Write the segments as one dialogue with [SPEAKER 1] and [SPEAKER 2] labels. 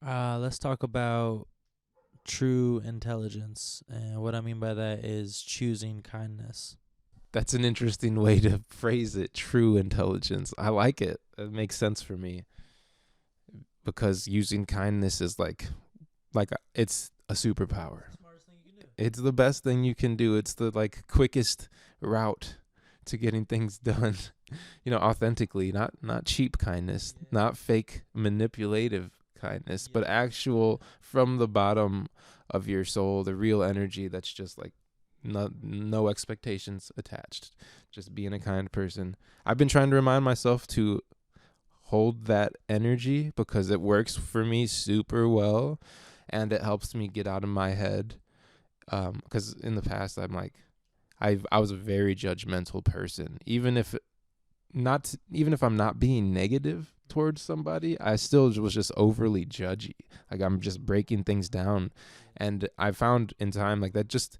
[SPEAKER 1] Let's talk about true intelligence. And what I mean by that is choosing kindness.
[SPEAKER 2] That's an interesting way to phrase it. True intelligence. I like it. It makes sense for me because using kindness is it's a superpower.
[SPEAKER 1] Smartest thing you can do.
[SPEAKER 2] It's the best thing you can do. It's the quickest route to getting things done. Authentically, not cheap kindness, not fake manipulative kindness, but actual from the bottom of your soul, the real energy that's just like no expectations attached. Just being a kind person. I've been trying to remind myself to hold that energy because it works for me super well and it helps me get out of my head. Because in the past, I was a very judgmental person. Even if I'm not being negative towards somebody, I still was just overly judgy. Like I'm just breaking things down, and I found in time that just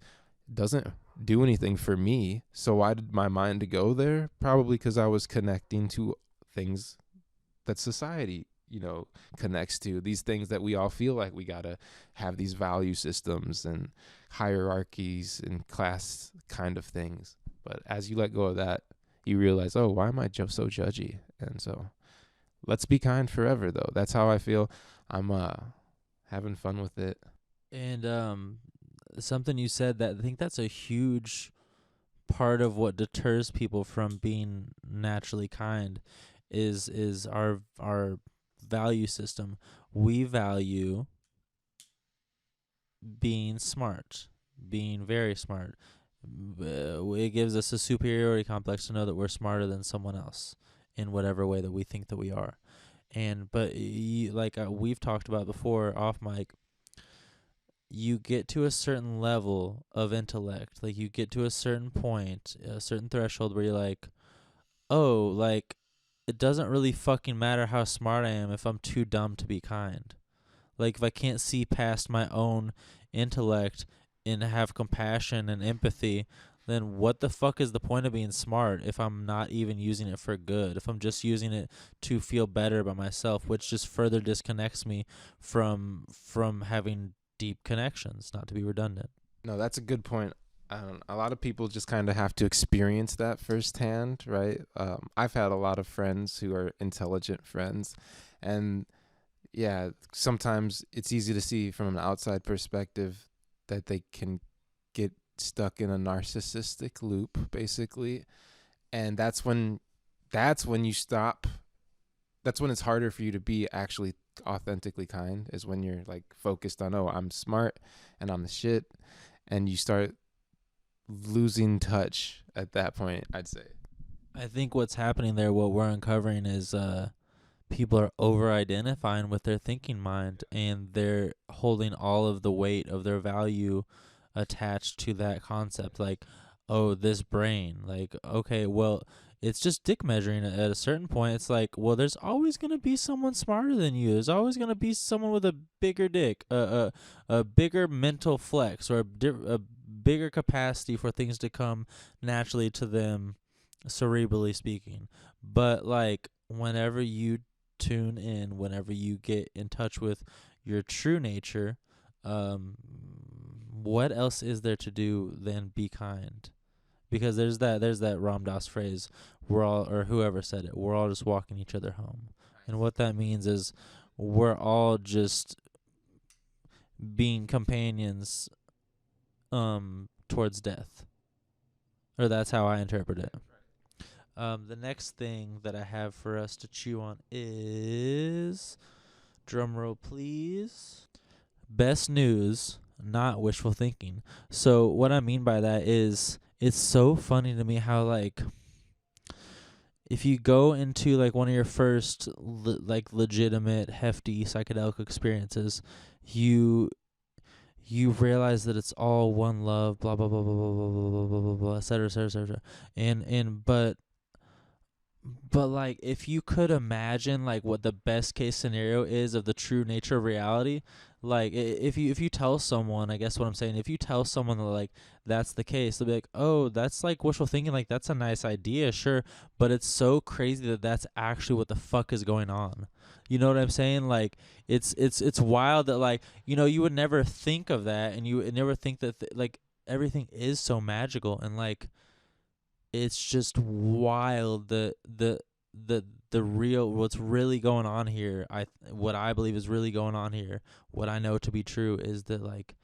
[SPEAKER 2] doesn't do anything for me. So why did my mind go there? Probably because I was connecting to things that society connects to, these things that we all feel like we gotta have, these value systems and hierarchies and class kind of things. But as you let go of that, you realize, oh, why am I so judgy? And so let's be kind forever, though. That's how I feel. I'm having fun with it.
[SPEAKER 1] And something you said that I think that's a huge part of what deters people from being naturally kind is our value system. We value being smart, being very smart. It gives us a superiority complex to know that we're smarter than someone else in whatever way that we think that we are. And but we've talked about before off mic, you get to a certain level of intellect, like you get to a certain point, a certain threshold where you're like, oh, like it doesn't really fucking matter how smart I am if I'm too dumb to be kind. Like if I can't see past my own intellect and have compassion and empathy, then what the fuck is the point of being smart if I'm not even using it for good? If I'm just using it to feel better about myself, which just further disconnects me from having deep connections, not to be redundant.
[SPEAKER 2] No, that's a good point. A lot of people just kind of have to experience that firsthand, right? I've had a lot of friends who are intelligent friends, and yeah, sometimes it's easy to see from an outside perspective that they can get stuck in a narcissistic loop, basically, and that's when you stop. That's when it's harder for you to be actually authentically kind. Is when you're focused on, oh, I'm smart and I'm the shit, and you start losing touch at that point, I'd say.
[SPEAKER 1] I think what's happening there, what we're uncovering is people are over identifying with their thinking mind and they're holding all of the weight of their value attached to that concept. Like, oh, this brain. Like, okay, well, it's just dick measuring at a certain point. It's like, well, there's always going to be someone smarter than you. There's always going to be someone with a bigger dick, a bigger mental flex, or a bigger capacity for things to come naturally to them, cerebrally speaking. But, like, whenever you tune in, whenever you get in touch with your true nature, what else is there to do than be kind? Because there's that Ram Dass phrase, we're all, or whoever said it, we're all just walking each other home. And what that means is we're all just being companions towards death. Or that's how I interpret it. The next thing that I have for us to chew on is, drumroll please, best news, not wishful thinking. So what I mean by that is it's so funny to me how, like, if you go into like one of your first legitimate hefty psychedelic experiences, you you realize that it's all one love, blah blah blah blah blah blah blah blah blah blah, et cetera, et cetera, et cetera. And but But like, if you could imagine like what the best case scenario is of the true nature of reality, like if you tell someone, I guess what I'm saying, if you tell someone that like that's the case, they'll be like, oh, that's like wishful thinking, like that's a nice idea, sure, but it's so crazy that that's actually what the fuck is going on. You know what I'm saying? Like it's wild that like you would never think of that, and you would never think that like everything is so magical, and like it's just wild the real what's really going on here. What I believe is really going on here, what I know to be true, is that like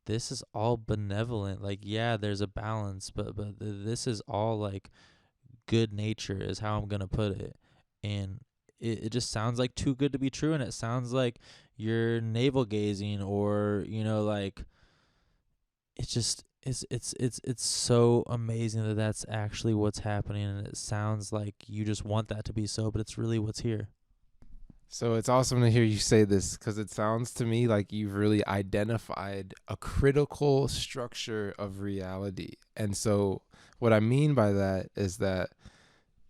[SPEAKER 1] this is all benevolent. Like, yeah, there's a balance, but this is all like good nature is how I'm gonna put it. And it just sounds like too good to be true, and it sounds like you're navel gazing, or like it's so amazing that that's actually what's happening, and it sounds like you just want that to be so, but it's really what's here.
[SPEAKER 2] So it's awesome to hear you say this, because it sounds to me like you've really identified a critical structure of reality. And so what I mean by that is that,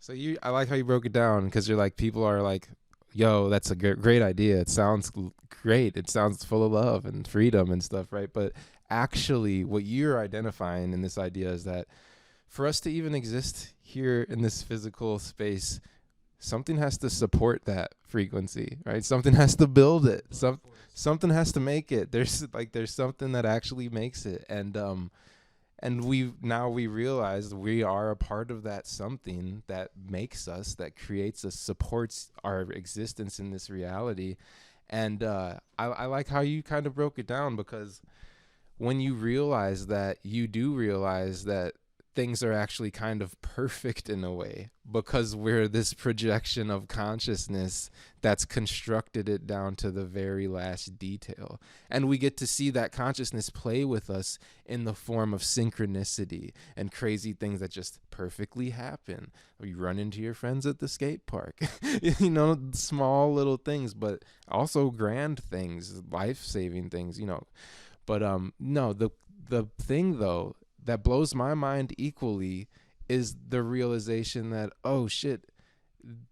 [SPEAKER 2] I like how you broke it down, because you're like, people are like, yo, that's a great idea. It sounds great. It sounds full of love and freedom and stuff, right? But actually, what you're identifying in this idea is that for us to even exist here in this physical space, something has to support that frequency, right? Something has to build it. Something has to make it. There's something that actually makes it. And we realize we are a part of that something that makes us, that creates us, supports our existence in this reality. And I like how you kind of broke it down, because when you realize that, you do realize that things are actually kind of perfect in a way, because we're this projection of consciousness that's constructed it down to the very last detail. And we get to see that consciousness play with us in the form of synchronicity and crazy things that just perfectly happen. You run into your friends at the skate park, small little things, but also grand things, life-saving things, But no, the thing though that blows my mind equally is the realization that, oh shit,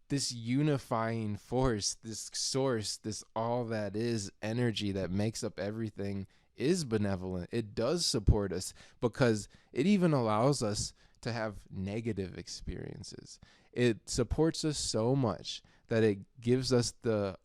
[SPEAKER 2] this unifying force, this source, this all that is energy that makes up everything is benevolent. It does support us, because it even allows us to have negative experiences. It supports us so much that it gives us the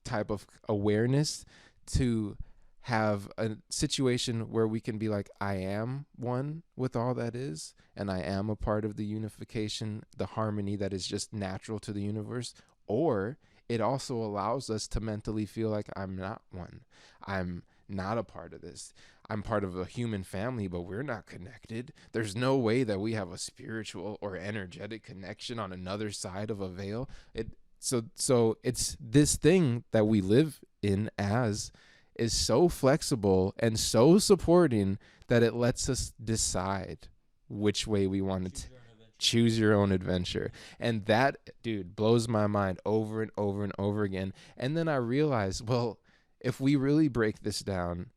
[SPEAKER 2] type of awareness to have a situation where we can be like, I am one with all that is, and I am a part of the unification, the harmony that is just natural to the universe. Or it also allows us to mentally feel like, I'm not one. I'm not a part of this. I'm part of a human family, but we're not connected. There's no way that we have a spiritual or energetic connection on another side of a veil. So it's this thing that we live in as is so flexible and so supporting that it lets us decide which way we want to choose your own adventure. And that, dude, blows my mind over and over and over again. And then I realize, well, if we really break this down,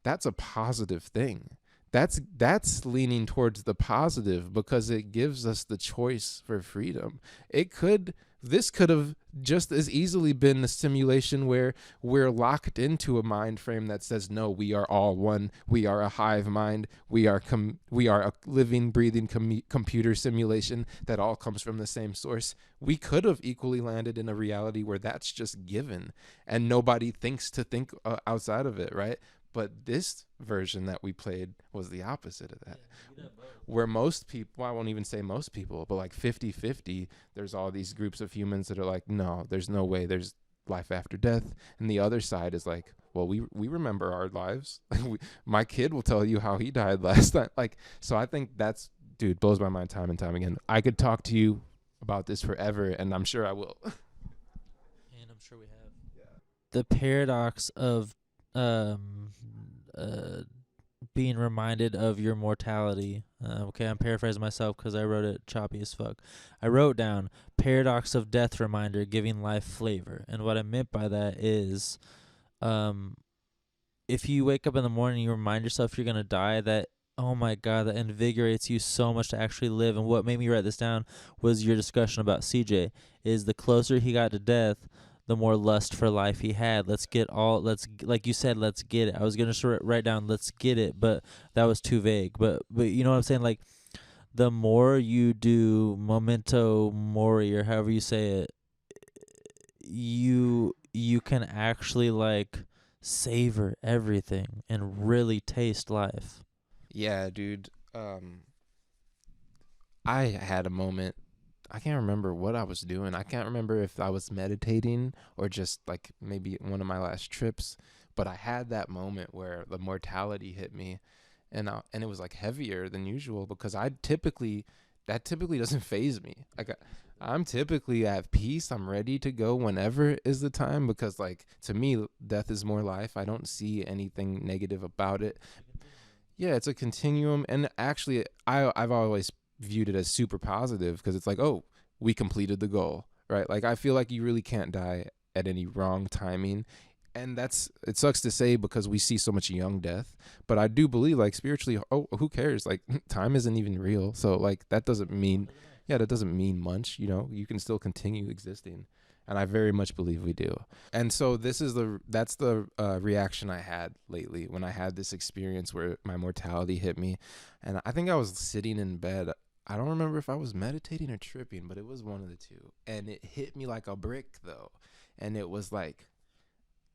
[SPEAKER 2] that's a positive thing. That's leaning towards the positive, because it gives us the choice for freedom. This could have just as easily been a simulation where we're locked into a mind frame that says, no, we are all one. We are a hive mind. We are a living, breathing computer simulation that all comes from the same source. We could have equally landed in a reality where that's just given, and nobody thinks to think outside of it, right? But this version that we played was the opposite of that. Where most people, well, I won't even say most people, but like 50-50, there's all these groups of humans that are like, no, there's no way there's life after death. And the other side is like, well, we remember our lives. My kid will tell you how he died last time. So I think that's, dude, blows my mind time and time again. I could talk to you about this forever, and I'm sure I will.
[SPEAKER 1] And I'm sure we have. Yeah. The paradox of being reminded of your mortality. Okay, I'm paraphrasing myself because I wrote it choppy as fuck. I wrote down paradox of death reminder giving life flavor. And what I meant by that is, if you wake up in the morning and you remind yourself you're going to die, that Oh my God, that invigorates you so much to actually live. And what made me write this down was your discussion about CJ. Is the closer he got to death, the more lust for life he had. Like you said, let's get it. I was gonna write down, let's get it, but that was too vague. But you know what I'm saying? Like the more you do memento mori or however you say it, you can actually like savor everything and really taste life.
[SPEAKER 2] Yeah, dude. I had a moment. I can't remember what I was doing. I can't remember if I was meditating or just like maybe one of my last trips, but I had that moment where the mortality hit me, and it was like heavier than usual because that typically doesn't phase me. Like I'm typically at peace. I'm ready to go whenever is the time because like to me death is more life. I don't see anything negative about it. Yeah, it's a continuum, and actually, I've always viewed it as super positive because it's like, oh, we completed the goal, right? Like I feel like you really can't die at any wrong timing, and that's it sucks to say because we see so much young death, but I do believe like spiritually, oh, who cares? Like time isn't even real, so like that doesn't mean, yeah, that doesn't mean much. You know, you can still continue existing, and I very much believe we do. And so that's the reaction I had lately when I had this experience where my mortality hit me, and I think I was sitting in bed. I don't remember if I was meditating or tripping, but it was one of the two, and it hit me like a brick though, and it was like,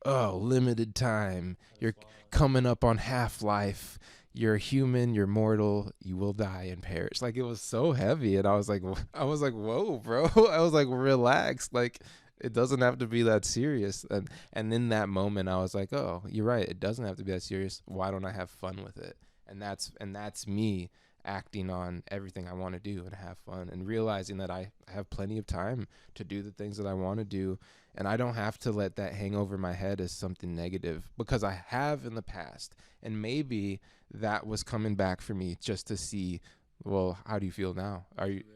[SPEAKER 2] oh, limited time. You're coming up on half life. You're human. You're mortal. You will die and perish. Like it was so heavy, and I was like, whoa, bro. I was like, relax. Like it doesn't have to be that serious. And in that moment, I was like, oh, you're right. It doesn't have to be that serious. Why don't I have fun with it? And that's me acting on everything I want to do and have fun and realizing that I have plenty of time to do the things that I want to do, and I don't have to let that hang over my head as something negative because I have in the past, and maybe that was coming back for me just to see, well, how do you feel now?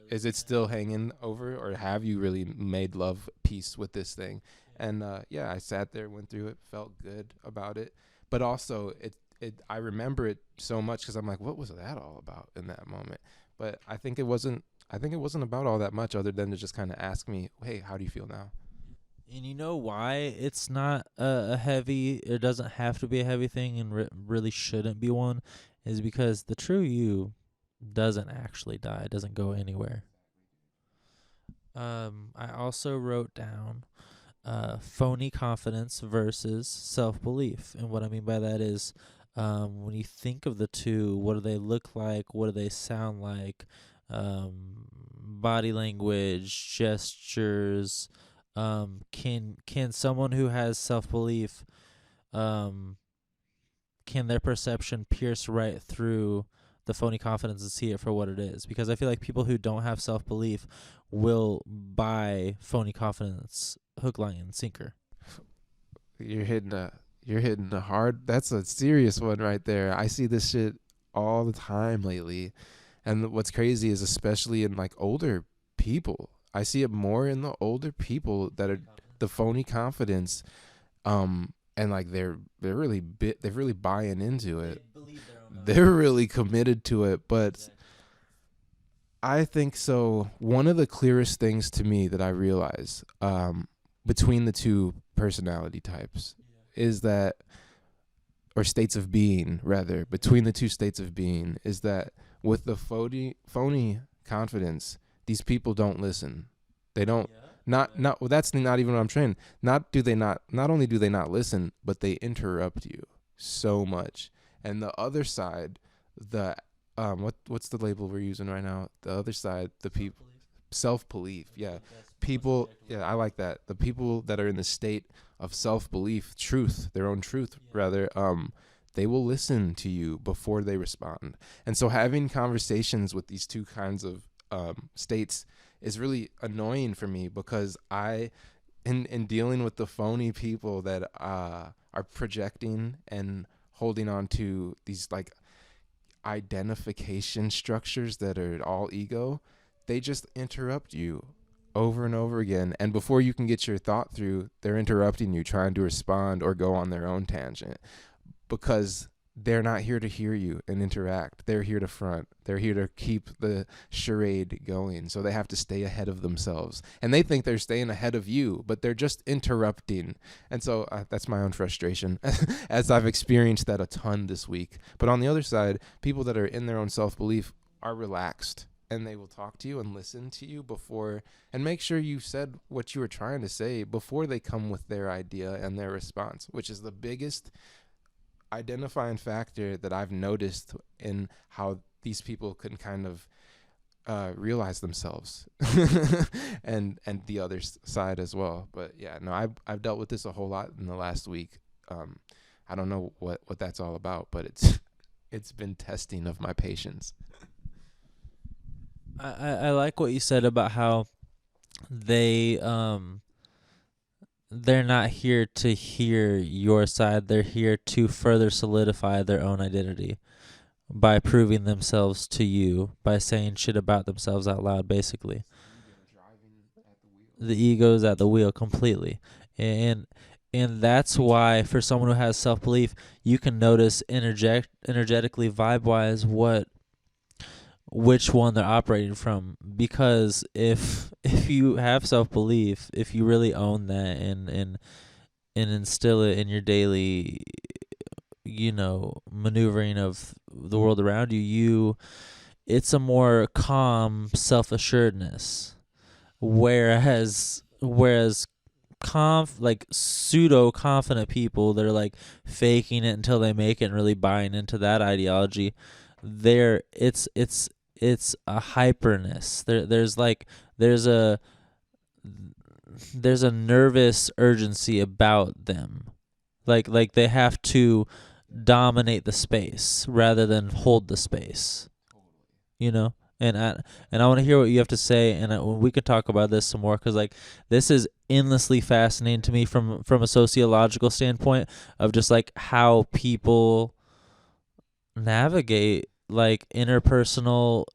[SPEAKER 2] Is it still hanging over, or have you really made love peace with this thing? And yeah, I sat there, went through it, felt good about it, but also I remember it so much because I'm like, what was that all about in that moment? But I think it wasn't about all that much other than to just kind of ask me, hey, how do you feel now?
[SPEAKER 1] And you know why it's not a heavy, it doesn't have to be a heavy thing and really shouldn't be one, is because the true you doesn't actually die, it doesn't go anywhere. I also wrote down phony confidence versus self belief. And what I mean by that is when you think of the two, what do they look like? What do they sound like? Body language, gestures. Can someone who has self belief, um, can their perception pierce right through the phony confidence and see it for what it is? Because I feel like people who don't have self belief will buy phony confidence hook, line, and sinker.
[SPEAKER 2] You're hitting a you're hitting a hard. That's a serious one right there. I see this shit all the time lately, and what's crazy is especially in like older people. I see it more in the older people that are the phony confidence, and like they're really they're really buying into it. They're really committed to it, but I think so. One of the clearest things to me that I realize between the two personality types is that, or states of being, rather, between the two states of being, is that with the phony confidence, these people don't listen. They don't. Not well, that's not even what I'm saying. Not only do they not listen, but they interrupt you so much. And the other side, the what's the label we're using right now? The other side, the people, self belief. Yeah, people. Yeah, I like that. The people that are in the state of self belief, truth, their own truth, rather. They will listen to you before they respond. And so having conversations with these two kinds of states is really annoying for me because in dealing with the phony people that are projecting and holding on to these like identification structures that are all ego, they just interrupt you over and over again. And before you can get your thought through, they're interrupting you, trying to respond or go on their own tangent because they're not here to hear you and interact. They're here to front. They're here to keep the charade going. So they have to stay ahead of themselves. And they think they're staying ahead of you, but they're just interrupting. And so that's my own frustration, as I've experienced that a ton this week. But on the other side, people that are in their own self-belief are relaxed, and they will talk to you and listen to you before, and make sure you said what you were trying to say before they come with their idea and their response, which is the biggest identifying factor that I've noticed in how these people can kind of realize themselves and the other side as well. But yeah, no, I've dealt with this a whole lot in the last week. I don't know what that's all about, but it's been testing of my patience.
[SPEAKER 1] I like what you said about how they they're not here to hear your side. They're here to further solidify their own identity by proving themselves to you, by saying shit about themselves out loud, basically. The ego's at the wheel completely. And that's why, for someone who has self-belief, you can notice energetically, vibe-wise, which one they're operating from. Because if you have self-belief, if you really own that and instill it in your daily, maneuvering of the world around you, it's a more calm self-assuredness. Whereas pseudo confident people that are like faking it until they make it and really buying into that ideology, it's a hyperness. There's a nervous urgency about them. Like they have to dominate the space rather than hold the space. And I want to hear what you have to say, and we could talk about this some more, because this is endlessly fascinating to me from a sociological standpoint of just how people navigate interpersonal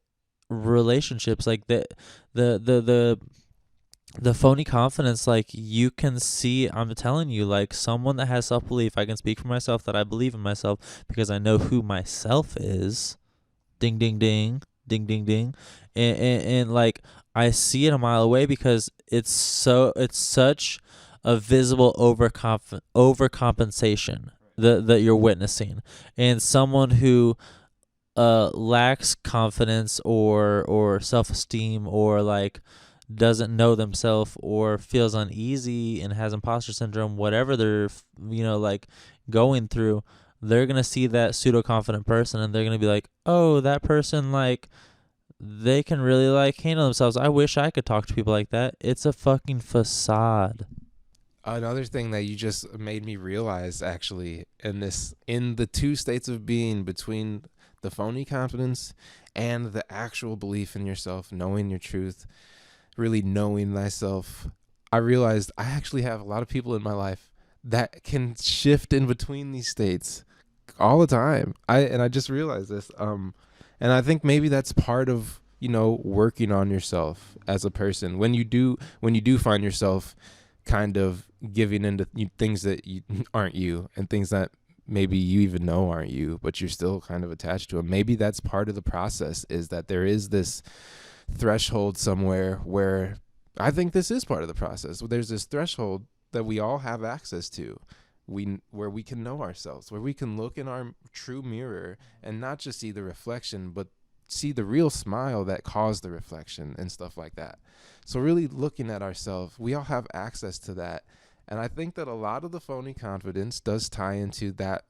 [SPEAKER 1] relationships, the phony confidence. You can see, I'm telling you, someone that has self-belief, I can speak for myself that I believe in myself because I know who myself is. Ding ding ding. Ding ding ding. And I see it a mile away because it's such a visible overcompensation that you're witnessing. And someone who lacks confidence or self-esteem, or doesn't know themselves, or feels uneasy and has imposter syndrome, whatever they're going through, they're going to see that pseudo-confident person and they're going to be like, oh, that person, they can really, handle themselves. I wish I could talk to people like that. It's a fucking facade.
[SPEAKER 2] Another thing that you just made me realize, actually, in the two states of being between the phony confidence and the actual belief in yourself, knowing your truth, really knowing thyself, I realized I actually have a lot of people in my life that can shift in between these states all the time. I just realized this. And I think maybe that's part of, working on yourself as a person. When you do find yourself kind of giving into things that aren't you, and things that maybe you even know aren't you, but you're still kind of attached to them. Maybe that's part of the process, is that there is this threshold somewhere where, I think this is part of the process. There's this threshold that we all have access to, where we can know ourselves, where we can look in our true mirror and not just see the reflection, but see the real smile that caused the reflection and stuff like that. So really looking at ourselves, we all have access to that. And I think that a lot of the phony confidence does tie into that,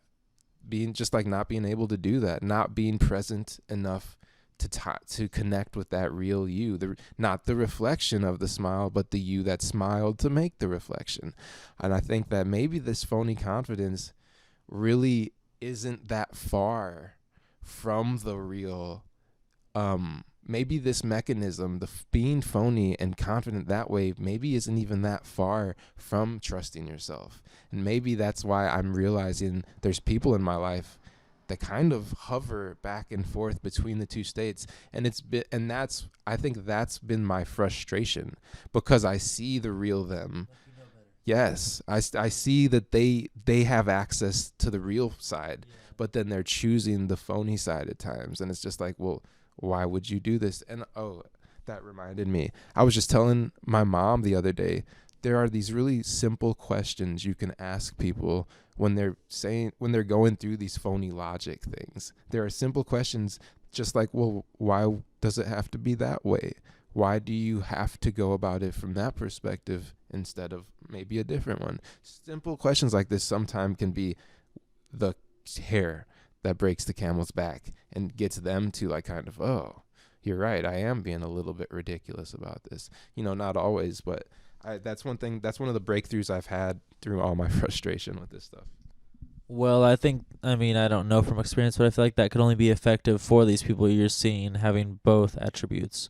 [SPEAKER 2] being just not being able to do that, not being present enough to connect with that real you, not the reflection of the smile, but the you that smiled to make the reflection. And I think that maybe this phony confidence really isn't that far from the real. Maybe this mechanism, being phony and confident that way, maybe isn't even that far from trusting yourself. And maybe that's why I'm realizing there's people in my life that kind of hover back and forth between the two states. And I think that's been my frustration, because I see the real them. Yes, I see that they have access to the real side, but then they're choosing the phony side at times. And it's just like, well, why would you do this? And oh, that reminded me. I was just telling my mom the other day, there are these really simple questions you can ask people when they're going through these phony logic things. There are simple questions just like, well, why does it have to be that way? Why do you have to go about it from that perspective instead of maybe a different one? Simple questions like this sometimes can be the hair that breaks the camel's back and gets them to like kind of, oh, you're right, I am being a little bit ridiculous about this. Not always, but that's one thing. That's one of the breakthroughs I've had through all my frustration with this stuff.
[SPEAKER 1] Well, I don't know from experience, but I feel like that could only be effective for these people you're seeing having both attributes.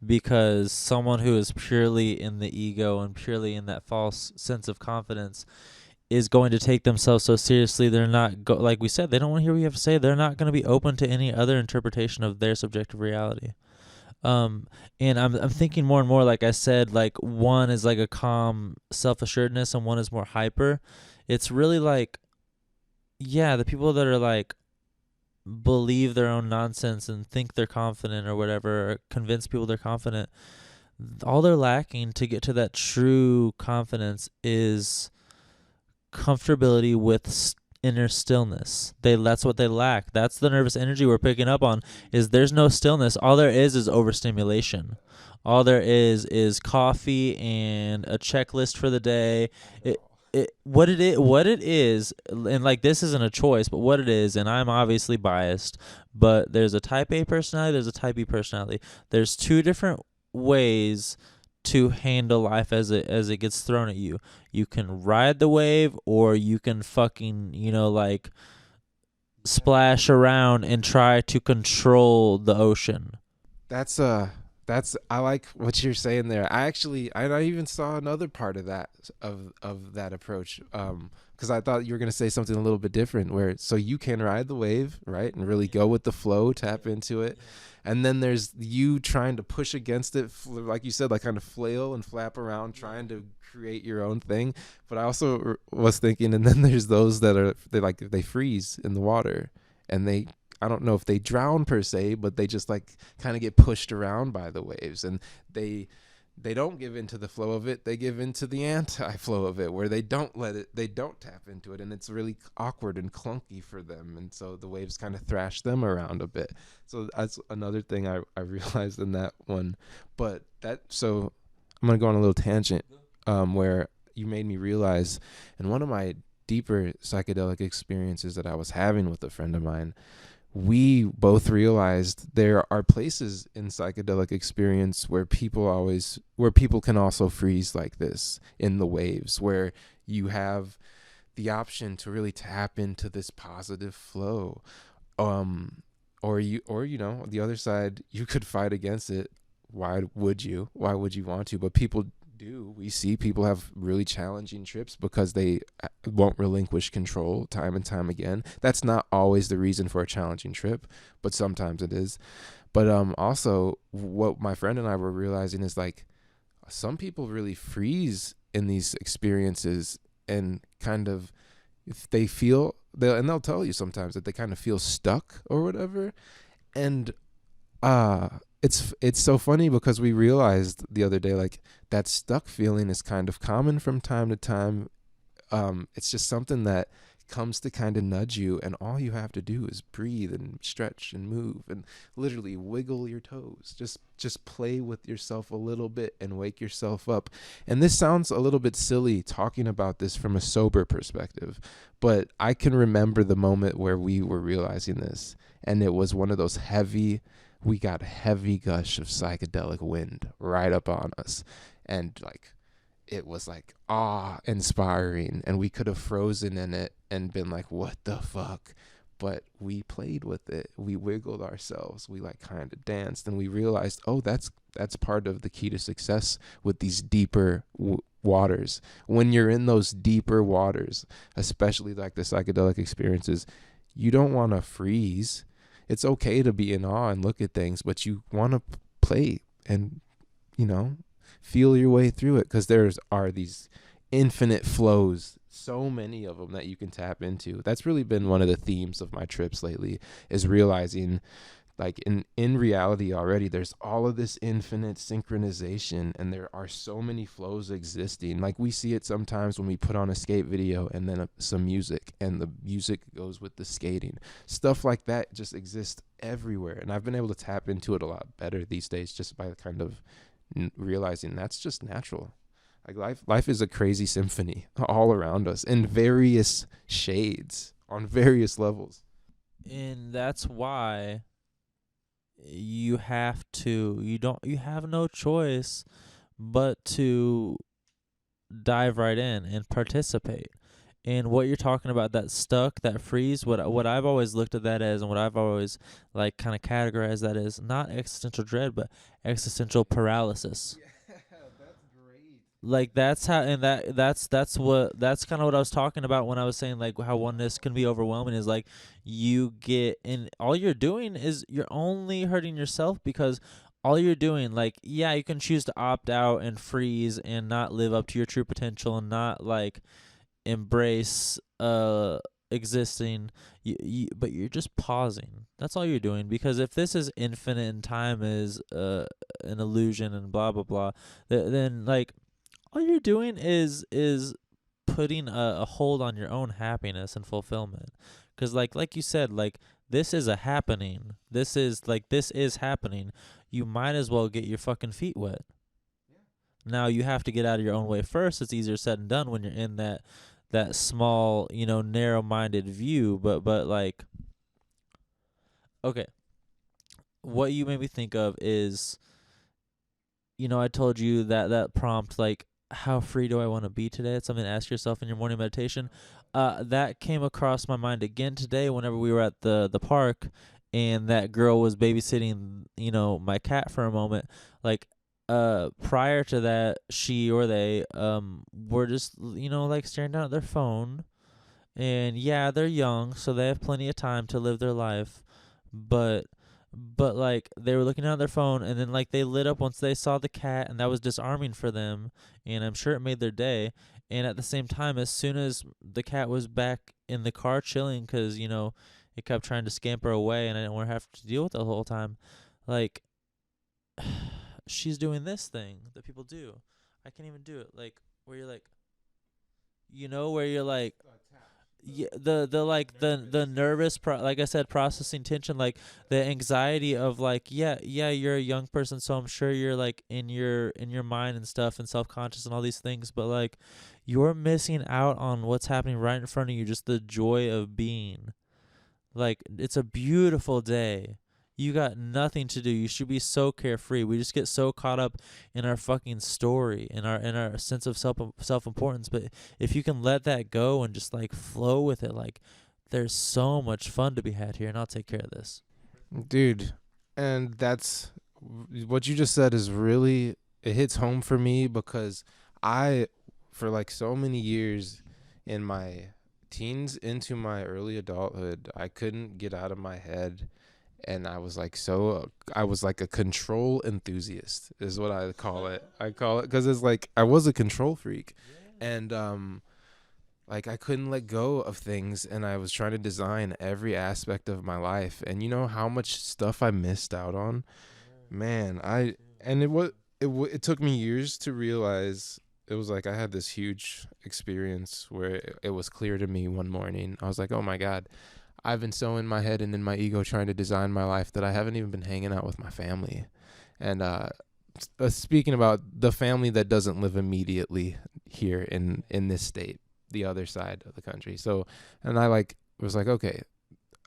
[SPEAKER 1] Because someone who is purely in the ego and purely in that false sense of confidence is going to take themselves so seriously, they're not, like we said, they don't want to hear what you have to say. They're not going to be open to any other interpretation of their subjective reality. And I'm thinking more and more, like I said, like one is like a calm self-assuredness and one is more hyper. It's really like, yeah, the people that are like believe their own nonsense and think they're confident or whatever, or convince people they're confident, all they're lacking to get to that true confidence is comfortability with inner stillness. That's what they lack. That's the nervous energy we're picking up on, is there's no stillness. All there is overstimulation. All there is coffee and a checklist for the day. What it is, and like this isn't a choice, but what it is, and I'm obviously biased, but there's a type A personality, there's a type B personality. There's two different ways to handle life as it gets thrown at you. You can ride the wave, or you can fucking, like splash around and try to control the ocean.
[SPEAKER 2] I like what you're saying there. I even saw another part of that approach. Because I thought you were going to say something a little bit different, where so you can ride the wave, right, and really go with the flow, tap into it, and then there's you trying to push against it, like you said, like kind of flail and flap around, trying to create your own thing. But I also was thinking, and then there's those that they freeze in the water, and I don't know if they drown per se, but they just like kind of get pushed around by the waves, and they don't give into the flow of it. They give into the anti-flow of it, where they don't tap into it, and it's really awkward and clunky for them. And so the waves kind of thrash them around a bit. So that's another thing I realized in that one. So I'm going to go on a little tangent, where you made me realize in one of my deeper psychedelic experiences that I was having with a friend of mine, we both realized there are places in psychedelic experience where people can also freeze like this in the waves, where you have the option to really tap into this positive flow. Or the other side, you could fight against it. Why would you want to? But people do. We see people have really challenging trips because they won't relinquish control time and time again. That's not always the reason for a challenging trip, but sometimes it is. But also what my friend and I were realizing is like some people really freeze in these experiences, and kind of if they'll tell you sometimes that they kind of feel stuck or whatever. And it's so funny because we realized the other day, like, that stuck feeling is kind of common from time to time. It's just something that comes to kind of nudge you, and all you have to do is breathe and stretch and move and literally wiggle your toes. Just play with yourself a little bit and wake yourself up. And this sounds a little bit silly talking about this from a sober perspective, but I can remember the moment where we were realizing this, and it was one of those we got a heavy gush of psychedelic wind right up on us, and like it was like awe-inspiring, and we could have frozen in it and been like, what the fuck? But we played with it. We wiggled ourselves. We like kind of danced, and we realized, oh, that's part of the key to success with these deeper waters. When you're in those deeper waters, especially like the psychedelic experiences, you don't want to freeze. It's okay to be in awe and look at things, but you want to play and, feel your way through it, because there are these infinite flows, so many of them that you can tap into. That's really been one of the themes of my trips lately, is realizing like in reality already there's all of this infinite synchronization, and there are so many flows existing. Like we see it sometimes when we put on a skate video and then some music, and the music goes with the skating. Stuff like that just exists everywhere, and I've been able to tap into it a lot better these days, just by kind of realizing that's just natural. Like life is a crazy symphony all around us in various shades on various levels.
[SPEAKER 1] And that's why you have no choice but to dive right in and participate. And what you're talking about, that stuck, that freeze, what I've always looked at that as, and what I've always like kind of categorized that as, not existential dread, but existential paralysis. Like that's how, and that's kind of what I was talking about when I was saying like how oneness can be overwhelming. Is like you get, and all you're doing is you're only hurting yourself, because all you're doing, like, yeah, you can choose to opt out and freeze and not live up to your true potential and not like embrace existing, but you're just pausing. That's all you're doing, because if this is infinite and time is an illusion and blah blah blah, then like all you're doing is putting a hold on your own happiness and fulfillment. Because like you said, like this is a happening. This is happening. You might as well get your fucking feet wet. Now you have to get out of your own way first. It's easier said than done when you're in that small, narrow-minded view. But like, okay, what you made me think of is, I told you that prompt, like, how free do I want to be today? It's something to ask yourself in your morning meditation. That came across my mind again today whenever we were at the park, and that girl was babysitting, my cat for a moment. Like, prior to that, she or they were just, like staring down at their phone. And yeah, they're young, so they have plenty of time to live their life. But like they were looking at their phone, and then like they lit up once they saw the cat, and that was disarming for them, and I'm sure it made their day. And at the same time, as soon as the cat was back in the car chilling, because it kept trying to scamper away, and I didn't want to have to deal with it the whole time, like she's doing this thing that people do. I can't even do it. Like where you're like, where you're like, yeah, the nervous like I said, processing tension, like the anxiety of like, yeah, you're a young person, so I'm sure you're like in your mind and stuff, and self-conscious and all these things, but like you're missing out on what's happening right in front of you, just the joy of being. Like, it's a beautiful day. You got nothing to do. You should be so carefree. We just get so caught up in our fucking story, in our sense of self-importance. But if you can let that go and just like flow with it, like there's so much fun to be had here, and I'll take care of this.
[SPEAKER 2] Dude, and that's what you just said is really, it hits home for me, because for like so many years in my teens into my early adulthood, I couldn't get out of my head. And I was like I was like a control enthusiast is what I call it. I call it, because it's like I was a control freak. And like I couldn't let go of things, and I was trying to design every aspect of my life. And you know how much stuff I missed out on? Man, it took me years to realize. It was like I had this huge experience where it was clear to me one morning. I was like, oh my God, I've been so in my head and in my ego trying to design my life that I haven't even been hanging out with my family. And speaking about the family that doesn't live immediately here in this state, the other side of the country. So, and I was like, okay,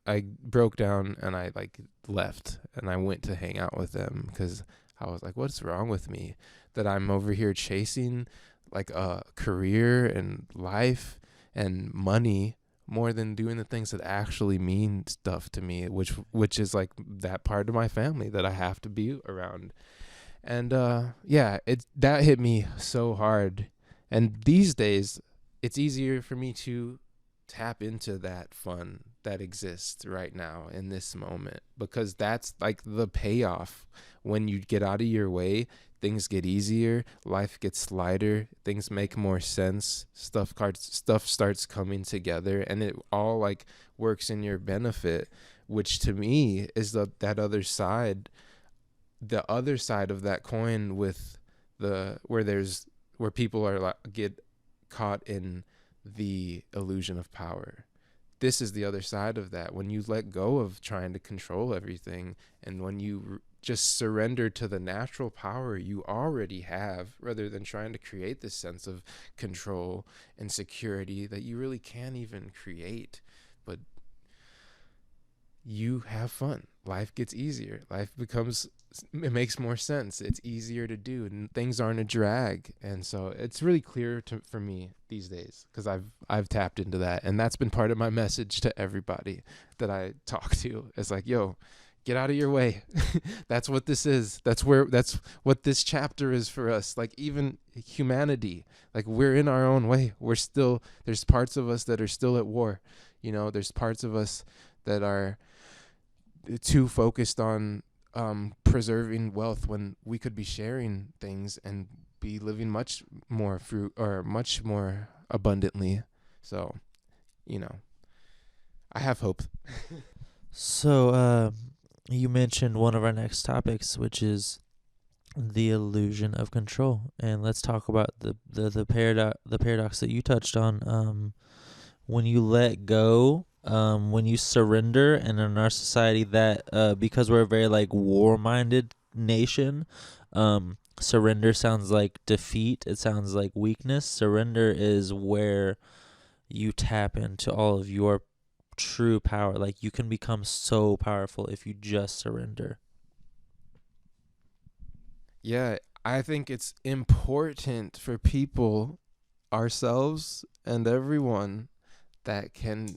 [SPEAKER 2] I broke down and I like left and I went to hang out with them, because I was like, what's wrong with me that I'm over here chasing like a career and life and money more than doing the things that actually mean stuff to me, which is like that part of my family that I have to be around. And that hit me so hard. And these days it's easier for me to tap into that fun that exists right now in this moment, because that's like the payoff when you get out of your way, things get easier, life gets lighter, things make more sense, stuff starts coming together, and it all like works in your benefit, which to me is that other side, the other side of that coin, with where people are get caught in the illusion of power. This is the other side of that. When you let go of trying to control everything, and when you just surrender to the natural power you already have, rather than trying to create this sense of control and security that you really can't even create, but you have fun. Life gets easier. It makes more sense. It's easier to do, and things aren't a drag. And so it's really clear for me these days, because I've tapped into that, and that's been part of my message to everybody that I talk to. It's like, yo, get out of your way. That's what this is. That's what this chapter is for us. Like, even humanity, like, we're in our own way. There's parts of us that are still at war. There's parts of us that are too focused on preserving wealth, when we could be sharing things and be living much more much more abundantly. So, I have hope.
[SPEAKER 1] So, you mentioned one of our next topics, which is the illusion of control, and let's talk about the paradox that you touched on. When you let go, when you surrender, and in our society that because we're a very like war-minded nation, surrender sounds like defeat. It sounds like weakness. Surrender is where you tap into all of your true power. Like, you can become so powerful if you just surrender.
[SPEAKER 2] Yeah, I think it's important for people, ourselves and everyone that can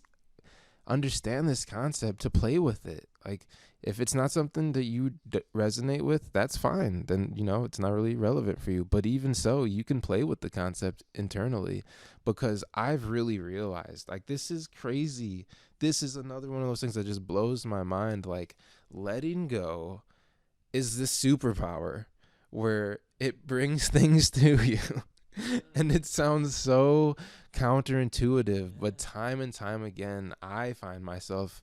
[SPEAKER 2] understand this concept, to play with it. Like, if it's not something that you resonate with, that's fine. Then, it's not really relevant for you. But even so, you can play with the concept internally, because I've really realized, like, this is crazy. This is another one of those things that just blows my mind. Like, letting go is this superpower where it brings things to you. And it sounds so counterintuitive, but time and time again, I find myself,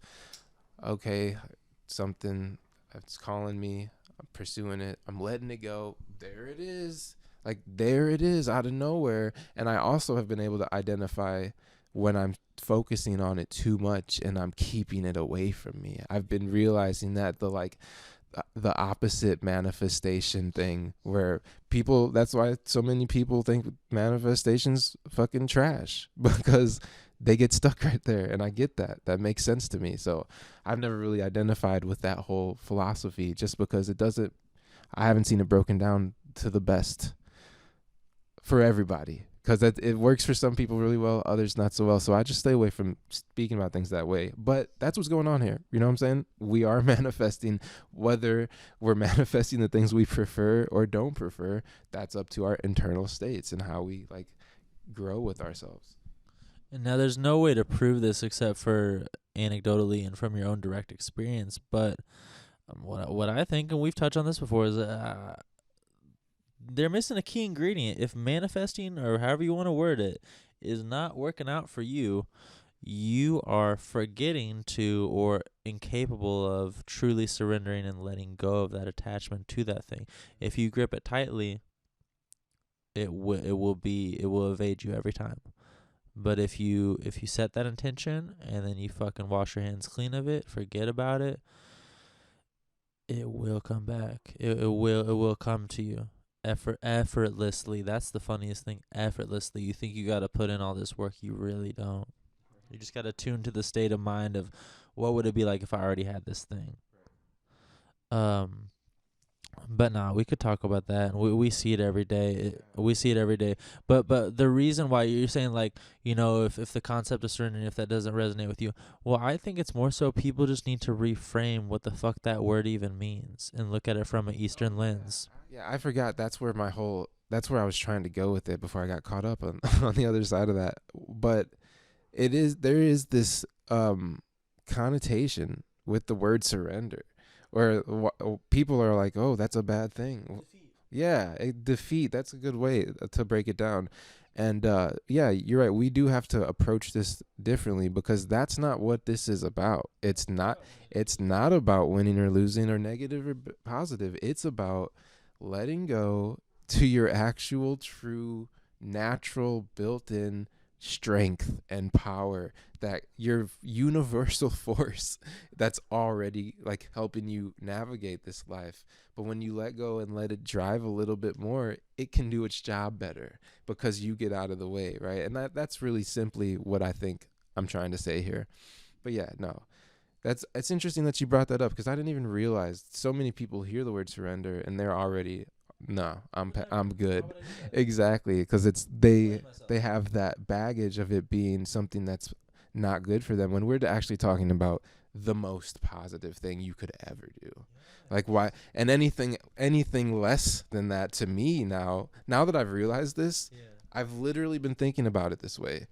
[SPEAKER 2] okay, something that's calling me, I'm pursuing it, I'm letting it go. There it is. Like, there it is out of nowhere. And I also have been able to identify when I'm focusing on it too much and I'm keeping it away from me. I've been realizing that the opposite manifestation thing, where that's why so many people think manifestation's fucking trash, because they get stuck right there. And I get that makes sense to me. So I've never really identified with that whole philosophy, just because I haven't seen it broken down to the best for everybody, because it works for some people really well, others not so well. So I just stay away from speaking about things that way. But that's what's going on here. You know what I'm saying? We are manifesting. Whether we're manifesting the things we prefer or don't prefer, that's up to our internal states and how we like grow with ourselves.
[SPEAKER 1] And now there's no way to prove this except for anecdotally and from your own direct experience. But what I think, and we've touched on this before, is they're missing a key ingredient. If manifesting, or however you want to word it, is not working out for you, you are forgetting to, or incapable of, truly surrendering and letting go of that attachment to that thing. If you grip it tightly, it will evade you every time. But if you set that intention, and then you fucking wash your hands clean of it, forget about it, it will come back. It will come to you. Effortlessly. That's the funniest thing. Effortlessly. You think you got to put in all this work, you really don't. You just got to tune to the state of mind of, what would it be like if I already had this thing. But nah, we could talk about that, and we see it every day. We see it every day. But the reason why you're saying, like, if the concept of surrendering, if that doesn't resonate with you, well, I think it's more so people just need to reframe what the fuck that word even means and look at it from an Eastern lens.
[SPEAKER 2] Yeah, I forgot. That's where I was trying to go with it before I got caught up on on the other side of that. But there is this connotation with the word surrender, Or people are like, oh, that's a bad thing. Yeah, defeat. That's a good way to break it down. And yeah, you're right. We do have to approach this differently because that's not what this is about. It's not. It's not about winning or losing or negative or positive. It's about letting go to your actual, true, natural, built-in strength and power, that your universal force that's already like helping you navigate this life. But when you let go and let it drive a little bit more, it can do its job better because you get out of the way, right? And that's really simply what I think I'm trying to say here. But yeah, no. It's interesting that you brought that up because I didn't even realize so many people hear the word surrender and they're already, no, I'm good. Exactly, because they have that baggage of it being something that's not good for them when we're actually talking about the most positive thing you could ever do. Like why? And anything less than that to me now that I've realized this, I've literally been thinking about it this way.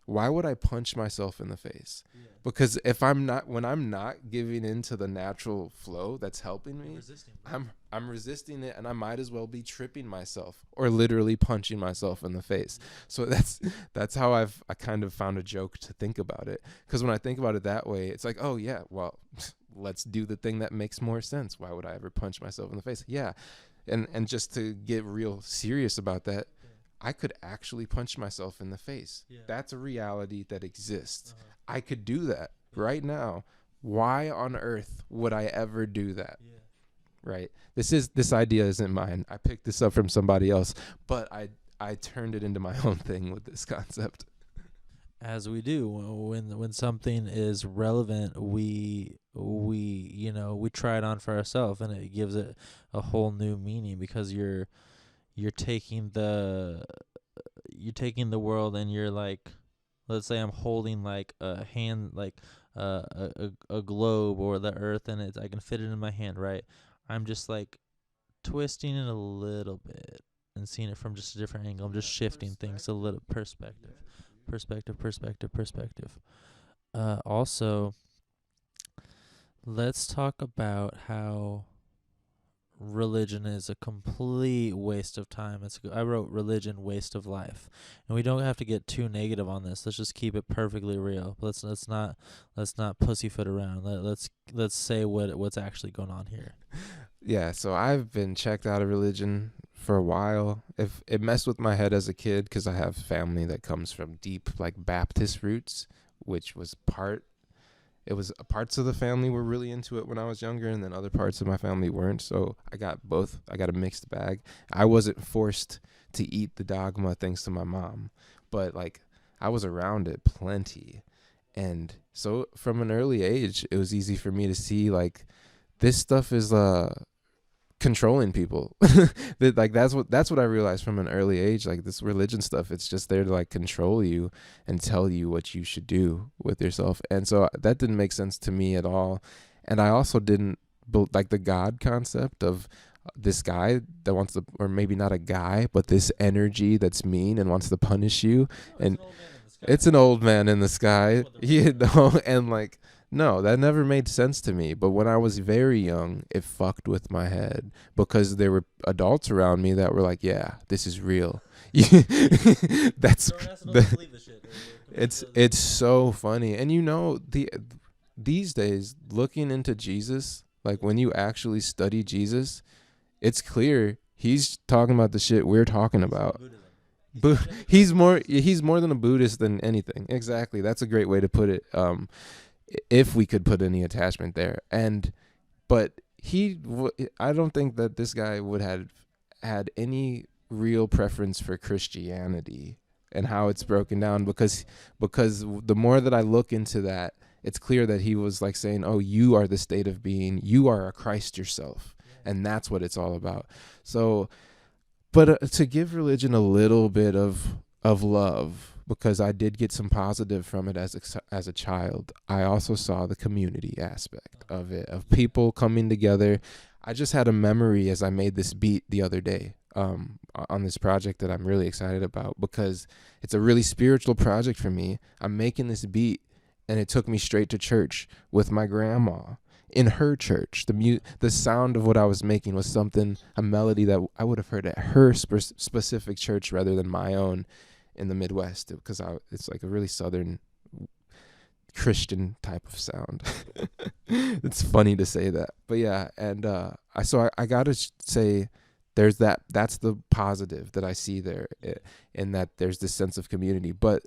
[SPEAKER 2] Why would I punch myself in the face? Because if when I'm not giving into the natural flow that's helping me, I'm resisting it, and I might as well be tripping myself or literally punching myself in the face. So that's how I kind of found a joke to think about it. Because when I think about it that way, it's like, oh yeah, well, let's do the thing that makes more sense. Why would I ever punch myself in the face? Yeah, and just to get real serious about that, I could actually punch myself in the face. That's a reality that exists. I could do that right now. Why on earth would I ever do that? Right? This idea isn't mine. I picked this up from somebody else, but I turned it into my own thing with this concept.
[SPEAKER 1] As we do when something is relevant, we try it on for ourselves, and it gives it a whole new meaning because you're taking the world, and you're like, let's say I'm holding like a hand, like a globe or the earth, and I can fit it in my hand, right? I'm just like twisting it a little bit and seeing it from just a different angle. I'm just shifting things a little. Perspective. Also, let's talk about how religion is a complete waste of time. I wrote religion waste of life, and we don't have to get too negative on this. Let's just keep it perfectly real. Let's not pussyfoot around. Let's say what's actually going on here.
[SPEAKER 2] Yeah, so I've been checked out of religion for a while. If it messed with my head as a kid because I have family that comes from deep like Baptist roots, which was parts of the family were really into it when I was younger, and then other parts of my family weren't. So I got both. I got a mixed bag. I wasn't forced to eat the dogma thanks to my mom, but like I was around it plenty. And so from an early age, it was easy for me to see like this stuff is controlling people. That's what I realized from an early age. Like this religion stuff, it's just there to like control you and tell you what you should do with yourself. And so that didn't make sense to me at all. And I also didn't like the God concept of this guy that wants to, or maybe not a guy, but this energy that's mean and wants to punish you. And it's an old man in the sky, you know, and like, no, that never made sense to me. But when I was very young, it fucked with my head because there were adults around me that were like, yeah, this is real. It's so funny. And you know, these days, looking into Jesus, like when you actually study Jesus, it's clear he's talking about the shit we're talking about. He's more than a Buddhist than anything. Exactly. That's a great way to put it. If we could put any attachment there. But I don't think that this guy would have had any real preference for Christianity and how it's broken down, because the more that I look into that, it's clear that he was like saying, oh, you are the state of being, you are a Christ yourself, and that's what it's all about. So, but to give religion a little bit of love, because I did get some positive from it as a child. I also saw the community aspect of it, of people coming together. I just had a memory as I made this beat the other day on this project that I'm really excited about, because it's a really spiritual project for me. I'm making this beat, and it took me straight to church with my grandma. in her church. The sound of what I was making was a melody that I would have heard at her specific church rather than my own in the Midwest, because it's like a really Southern Christian type of sound. It's funny to say that, but yeah. And I gotta say, that's the positive that I see there, in that there's this sense of community. But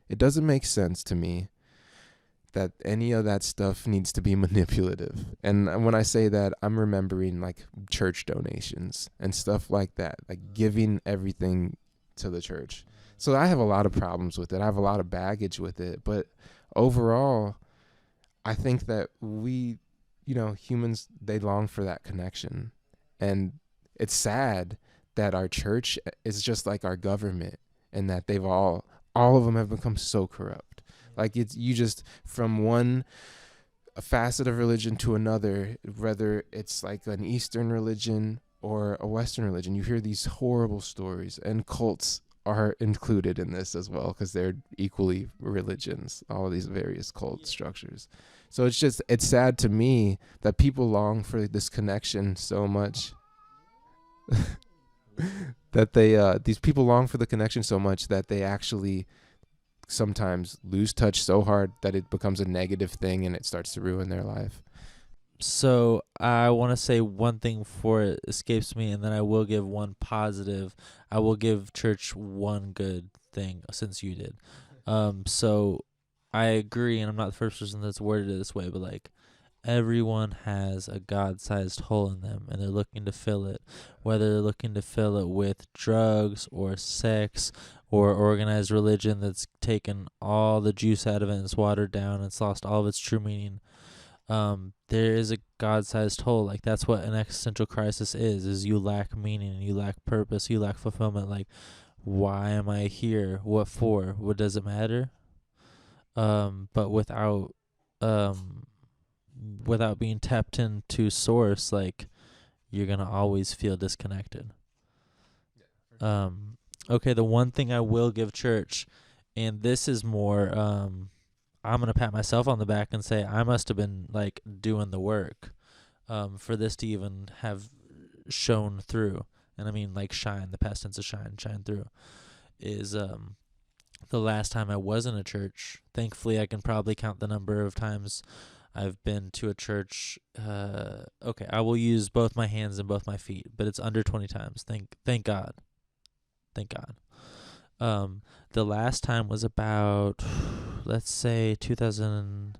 [SPEAKER 2] it doesn't make sense to me that any of that stuff needs to be manipulative. And when I say that, I'm remembering like church donations and stuff like that, like giving everything to the church. So I have a lot of problems with it. I have a lot of baggage with it. But overall, I think that humans, they long for that connection. And it's sad that our church is just like our government, and that all of them have become so corrupt. Like you just, from one facet of religion to another, whether it's like an Eastern religion or a Western religion, you hear these horrible stories, and cults are included in this as well, because they're equally religions, all of these various cult structures. So it's sad to me that people long for this connection so much that these people long for the connection so much that they actually sometimes lose touch so hard that it becomes a negative thing and it starts to ruin their life.
[SPEAKER 1] So I want to say one thing before it escapes me, and then I will give one positive. I will give church one good thing, since you did. So I agree, and I'm not the first person that's worded it this way, but like, everyone has a God-sized hole in them, and they're looking to fill it, whether they're looking to fill it with drugs or sex or organized religion that's taken all the juice out of it and it's watered down and it's lost all of its true meaning. There is a God-sized hole. Like, that's what an existential crisis is you lack meaning, you lack purpose, you lack fulfillment. Like, why am I here? What for? What does it matter? But without being tapped into source, like, you're gonna always feel disconnected. Okay, the one thing I will give church, and this is more, I'm gonna pat myself on the back and say I must have been like doing the work, for this to even have shown through. And I mean, like, shine, the past tense of shine through, is the last time I was in a church. Thankfully, I can probably count the number of times I've been to a church. Okay, I will use both my hands and both my feet, but it's under 20 times. Thank God. Thank God. The last time was about, let's say 2000.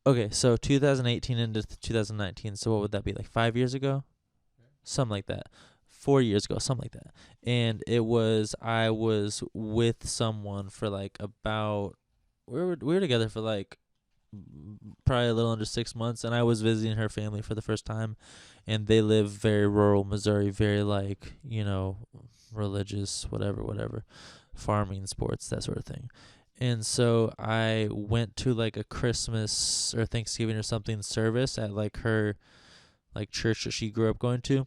[SPEAKER 1] Okay, so 2018 into 2019. So what would that be, like 5 years ago? Something like that. 4 years ago, something like that. And I was with someone for like about, we were together for like probably a little under 6 months, and I was visiting her family for the first time, and they live very rural Missouri, very like, religious, whatever, farming, sports, that sort of thing. And so I went to like a Christmas or Thanksgiving or something service at like her like church that she grew up going to.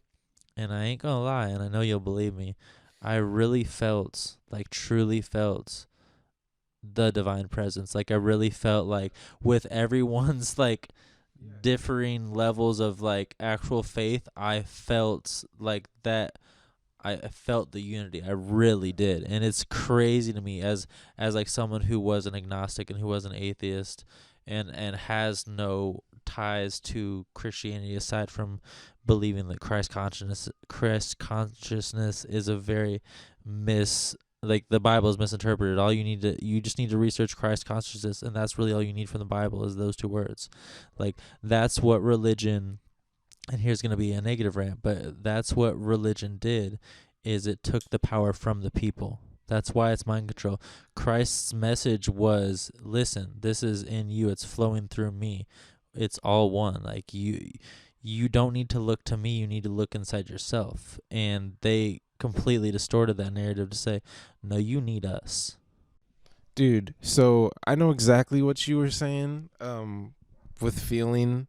[SPEAKER 1] And I ain't gonna lie, and I know you'll believe me, I really felt, like truly felt, the divine presence. Like, I really felt like, with everyone's like differing levels of like actual faith, I felt like that. I felt the unity. I really did. And it's crazy to me as like someone who was an agnostic and who was an atheist and has no ties to Christianity aside from believing that Christ consciousness is a very like, the Bible is misinterpreted. You just need to research Christ consciousness, and that's really all you need from the Bible is those two words. Like, that's what religion, and here's going to be a negative rant, but that's what religion did, is it took the power from the people. That's why it's mind control. Christ's message was, listen, this is in you. It's flowing through me. It's all one. Like, you don't need to look to me. You need to look inside yourself. And they completely distorted that narrative to say, no, you need us.
[SPEAKER 2] Dude, so I know exactly what you were saying, with feeling.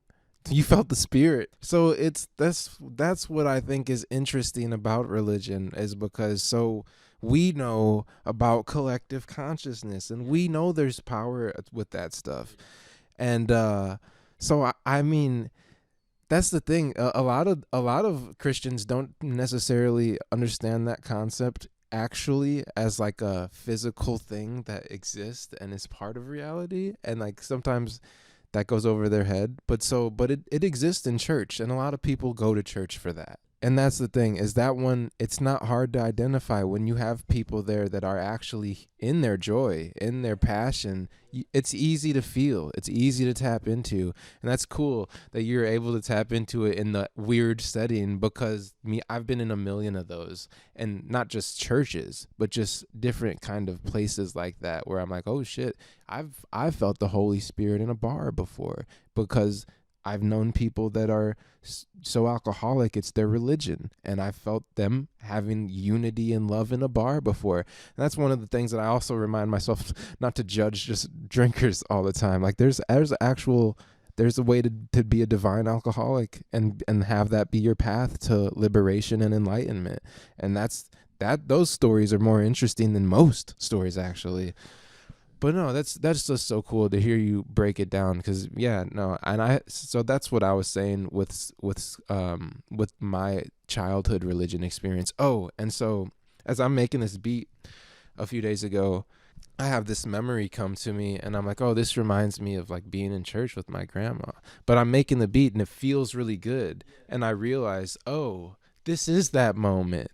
[SPEAKER 2] You felt the spirit. So that's what I think is interesting about religion, is because so we know about collective consciousness, and we know there's power with that stuff. And So I mean, that's the thing. A lot of Christians don't necessarily understand that concept actually as like a physical thing that exists and is part of reality, and like sometimes that goes over their head. But it exists in church, and a lot of people go to church for that. And that's the thing, is that one, it's not hard to identify when you have people there that are actually in their joy, in their passion. It's easy to feel, it's easy to tap into. And that's cool that you're able to tap into it in the weird setting, because I've been in a million of those, and not just churches, but just different kind of places like that, where I'm like, oh shit, I've felt the Holy Spirit in a bar before, because I've known people that are so alcoholic it's their religion, and I felt them having unity and love in a bar before. And that's one of the things that I also remind myself not to judge just drinkers all the time. Like there's a way to be a divine alcoholic, and have that be your path to liberation and enlightenment. And those stories are more interesting than most stories, actually. But no, that's just so cool to hear you break it down, because yeah, no, and so that's what I was saying with my childhood religion experience. Oh, and so as I'm making this beat a few days ago, I have this memory come to me, and I'm like, oh, this reminds me of like being in church with my grandma. But I'm making the beat and it feels really good, and I realize, oh, this is that moment.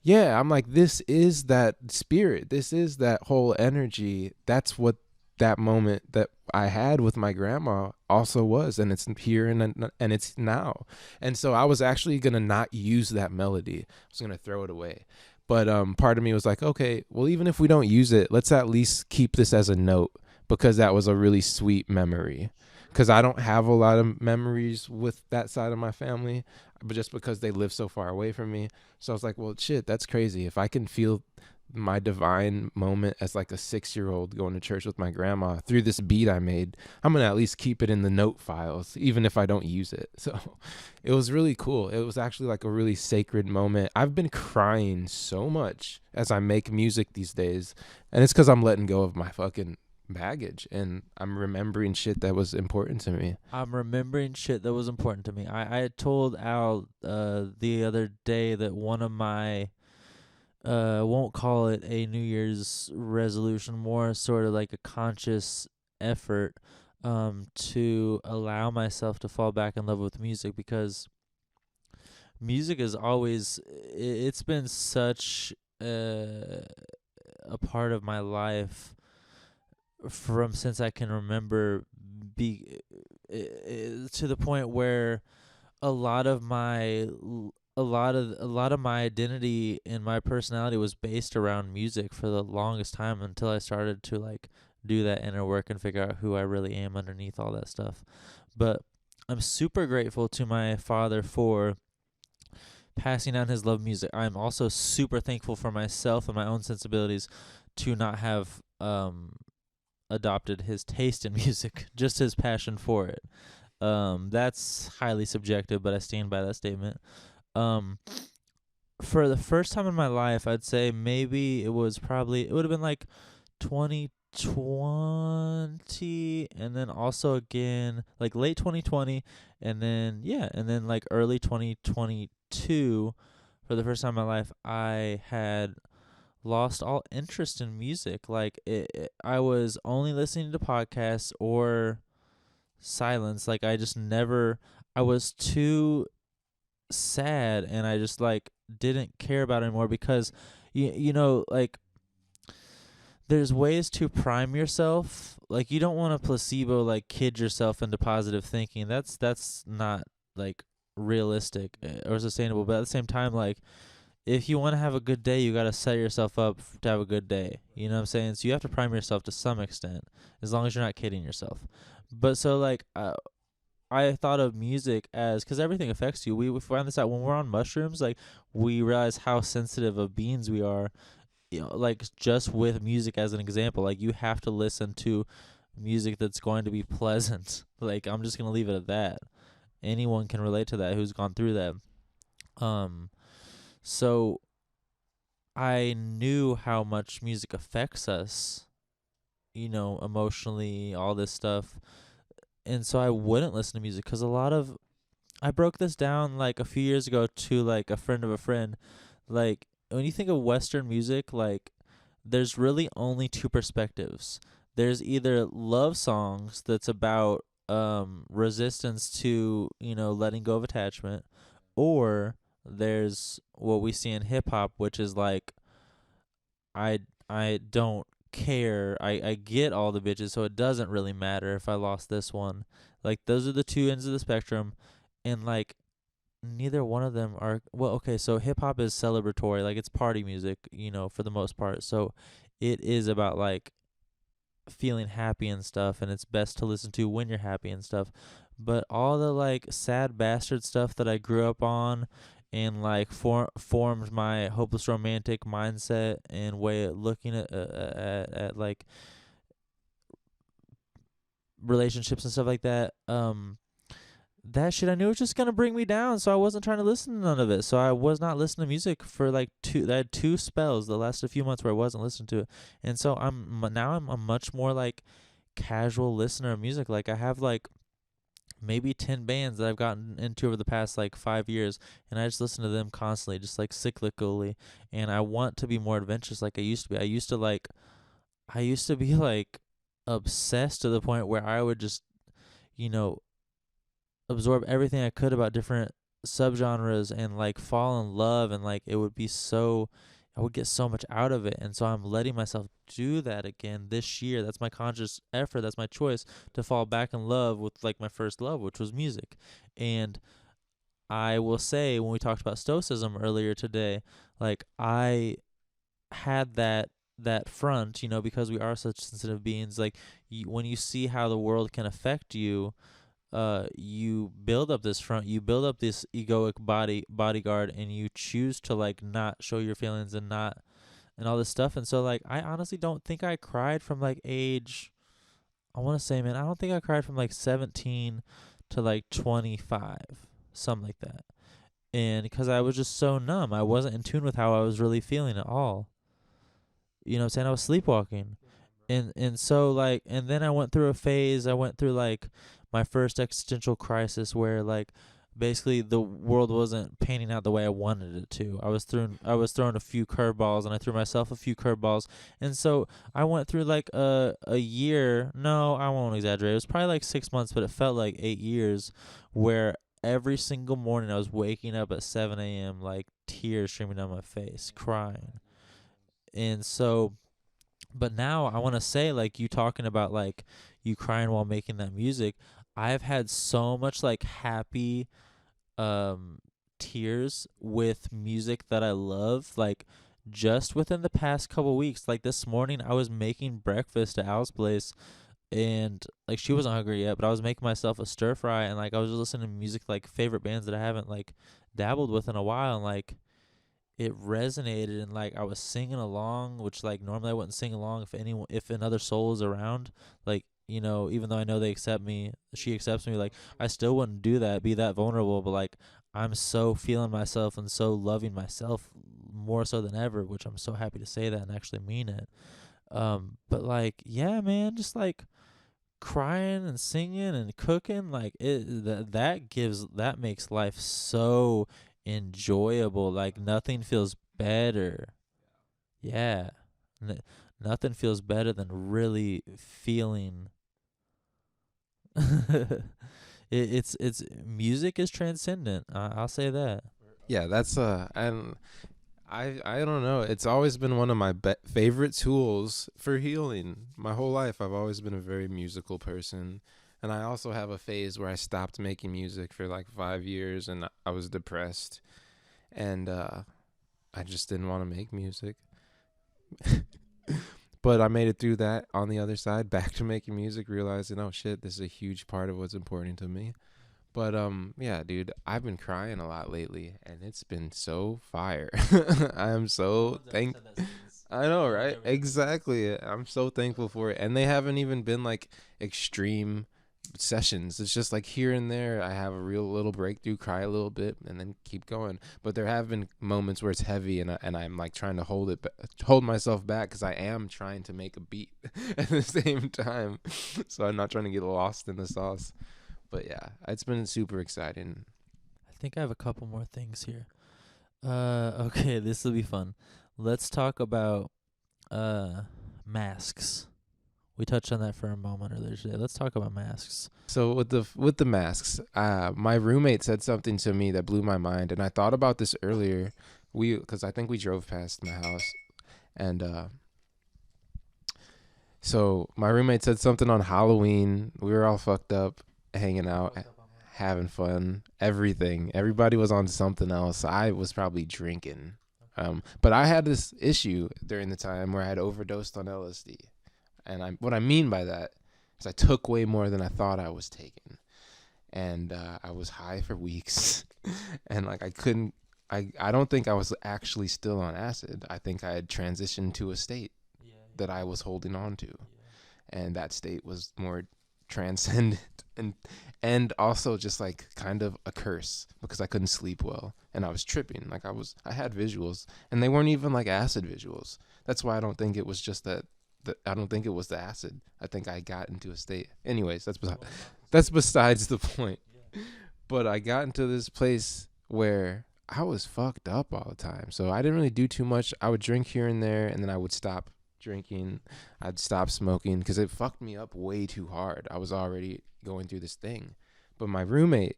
[SPEAKER 2] Yeah, I'm like, this is that spirit. This is that whole energy. That's what that moment that I had with my grandma also was, and it's here and it's now. And so I was actually gonna not use that melody. I was gonna throw it away. But part of me was like, okay, well, even if we don't use it, let's at least keep this as a note, because that was a really sweet memory. Because I don't have a lot of memories with that side of my family, but just because they live so far away from me. So I was like, well, shit, that's crazy. If I can feel my divine moment as like a 6-year-old going to church with my grandma through this beat I made, I'm going to at least keep it in the note files, even if I don't use it. So it was really cool. It was actually like a really sacred moment. I've been crying so much as I make music these days, and it's because I'm letting go of my fucking baggage, and I'm remembering shit that was important to me.
[SPEAKER 1] I'm remembering shit that was important to me. I had told Al the other day that one of my won't call it a New Year's resolution, more sort of like a conscious effort to allow myself to fall back in love with music, because music is always, it's been such a part of my life from since I can remember, be to the point where a lot of my a lot of my identity and my personality was based around music for the longest time, until I started to like do that inner work and figure out who I really am underneath all that stuff. But I'm super grateful to my father for passing down his love of music. I'm also super thankful for myself and my own sensibilities to not have adopted his taste in music, just his passion for it. That's highly subjective, but I stand by that statement. Um, for the first time in my life, I'd say maybe it would have been like 2020, and then also again like late 2020, and then like early 2022. For the first time in my life, I had lost all interest in music. Like I was only listening to podcasts or silence. Like I just never. I was too sad, and I just like didn't care about it anymore, because you know, like there's ways to prime yourself. Like you don't want to placebo, like kid yourself into positive thinking. That's not like realistic or sustainable. But at the same time, like if you want to have a good day, you got to set yourself up to have a good day. You know what I'm saying? So you have to prime yourself to some extent, as long as you're not kidding yourself. But so like I thought of music as, because everything affects you. We find this out when we're on mushrooms. Like we realize how sensitive of beings we are. You know, like just with music as an example, like you have to listen to music that's going to be pleasant. Like I'm just gonna leave it at that. Anyone can relate to that who's gone through that. Um, so I knew how much music affects us, you know, emotionally, all this stuff. and so I wouldn't listen to music because I broke this down like a few years ago to like a friend of a friend. Like when you think of Western music, like there's really only two perspectives. There's either love songs that's about resistance to, letting go of attachment, or there's what we see in hip hop, which is like I I don't care. I get all the bitches, so it doesn't really matter if I lost this one. Like those are the two ends of the spectrum, and like neither one of them are well. Okay, so hip hop is celebratory, like it's party music, for the most part. So it is about like feeling happy and stuff, and it's best to listen to when you're happy and stuff. But all the like sad bastard stuff that I grew up on and like formed my hopeless romantic mindset and way of looking at like relationships and stuff like that, that shit I knew was just gonna bring me down, so I wasn't trying to listen to none of it. So I was not listening to music for like I had two spells the last a few months where I wasn't listening to it. And so I'm a much more like casual listener of music. Like I have like maybe 10 bands that I've gotten into over the past like 5 years, and I just listen to them constantly, just like cyclically. And I want to be more adventurous like I used to be. I used to be like obsessed to the point where I would just, you know, absorb everything I could about different subgenres and like fall in love, and like it would be so I would get so much out of it. And so I'm letting myself do that again this year. That's my conscious effort. That's my choice to fall back in love with like my first love, which was music. And I will say, when we talked about stoicism earlier today, like I had that front, because we are such sensitive beings. Like when you see how the world can affect you, you build up this front, you build up this egoic bodyguard, and you choose to like not show your feelings and not and all this stuff. And so like I honestly don't think I cried from like age, I want to say, man, I don't think I cried from like 17 to like 25, something like that. And because I was just so numb, I wasn't in tune with how I was really feeling at all. You know what I'm saying? I was sleepwalking. And so like, and then I went through a phase. I went through like my first existential crisis where like basically the world wasn't panning out the way I wanted it to. I was throwing a few curveballs, and I threw myself a few curveballs. And so I went through like a year. No, I won't exaggerate. It was probably like 6 months, but it felt like 8 years, where every single morning I was waking up at 7 a.m. like tears streaming down my face, crying. And so, but now I want to say, like, you talking about like you crying while making that music, I've had so much like happy tears with music that I love, like just within the past couple weeks. Like this morning I was making breakfast at Al's place, and like she wasn't hungry yet, but I was making myself a stir fry, and like I was listening to music, like favorite bands that I haven't like dabbled with in a while, and like it resonated, and like I was singing along, which like normally I wouldn't sing along if another soul is around. Like, even though I know they accept me, she accepts me, like I still wouldn't do that, be that vulnerable. But like I'm so feeling myself and so loving myself more so than ever, which I'm so happy to say that and actually mean it. But like, yeah, man, just like crying and singing and cooking, like that makes life so enjoyable. Like nothing feels better. Yeah. N- Nothing feels better than really feeling. It's music is transcendent. I'll say that.
[SPEAKER 2] Yeah, that's and I don't know. It's always been one of my favorite tools for healing. My whole life, I've always been a very musical person, and I also have a phase where I stopped making music for like 5 years, and I was depressed, and I just didn't want to make music. But I made it through that on the other side, back to making music, realizing, oh shit, this is a huge part of what's important to me. But yeah, dude, I've been crying a lot lately, and it's been so fire. I am so I know, right? Exactly. I'm so thankful for it. And they haven't even been like extreme, sessions. It's just like here and there I have a real little breakthrough, cry a little bit, and then keep going. But there have been moments where it's heavy, and I'm like trying to hold myself back, because I am trying to make a beat at the same time, so I'm not trying to get lost in the sauce. But yeah, it's been super exciting.
[SPEAKER 1] I think I have a couple more things here. Okay, this will be fun. Let's talk about masks. We touched on that for a moment earlier today. Let's talk about masks.
[SPEAKER 2] So with the masks, my roommate said something to me that blew my mind, and I thought about this earlier. Because I think we drove past my house, and so my roommate said something on Halloween. We were all fucked up, hanging out, having fun, everything. Everybody was on something else. I was probably drinking. But I had this issue during the time where I had overdosed on LSD. And what I mean by that is I took way more than I thought I was taking. And I was high for weeks. And like I don't think I was actually still on acid. I think I had transitioned to a state that I was holding on to. And that state was more transcendent and also just like kind of a curse, because I couldn't sleep well and I was tripping. Like I had visuals, and they weren't even like acid visuals. That's why I don't think it was just that I don't think it was the acid. I think I got into a state. Anyways, that's besides the point. But I got into this place where I was fucked up all the time. So I didn't really do too much. I would drink here and there, and then I would stop drinking. I'd stop smoking because it fucked me up way too hard. I was already going through this thing. But my roommate,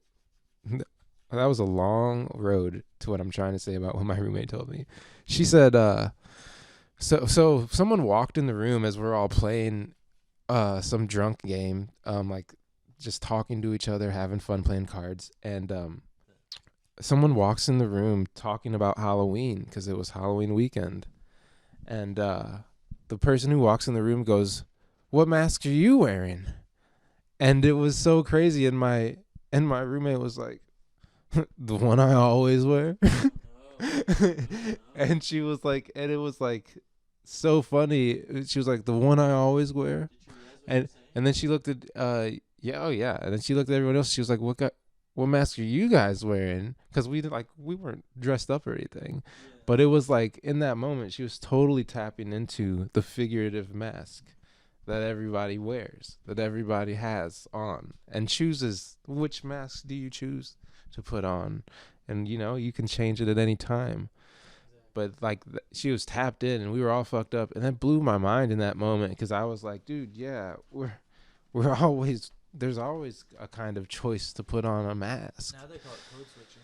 [SPEAKER 2] that was a long road to what I'm trying to say about what my roommate told me. She said, so someone walked in the room as we're all playing some drunk game, like just talking to each other, having fun playing cards, and someone walks in the room talking about Halloween because it was Halloween weekend, and the person who walks in the room goes, "What mask are you wearing?" And it was so crazy, and my roommate was like, "The one I always wear." And she was like, and it was like so funny. She was like, "The one I always wear," and then she looked at yeah, oh yeah, and then she looked at everyone else. She was like, what mask are you guys wearing?" Because we weren't dressed up or anything, but it was like in that moment she was totally tapping into the figurative mask that everybody wears, that everybody has on, and chooses which mask do you choose to put on, and you can change it at any time. But like she was tapped in, and we were all fucked up, and that blew my mind in that moment, because I was like, dude, yeah, we're always there's always a kind of choice to put on a mask.
[SPEAKER 1] Now they call it code switching.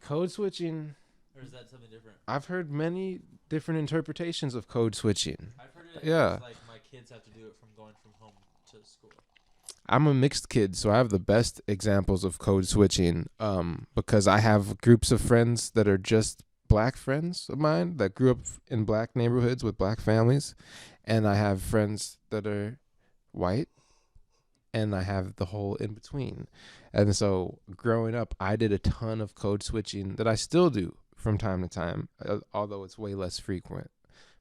[SPEAKER 2] Code switching.
[SPEAKER 1] Or is that something different?
[SPEAKER 2] I've heard many different interpretations of code switching.
[SPEAKER 1] I've heard it.
[SPEAKER 2] Yeah.
[SPEAKER 1] Like my kids have to do it from going from home to school.
[SPEAKER 2] I'm a mixed kid, so I have the best examples of code switching, because I have groups of friends that are just black friends of mine that grew up in black neighborhoods with black families, and I have friends that are white, and I have the whole in between. And so growing up, I did a ton of code switching that I still do from time to time, although it's way less frequent,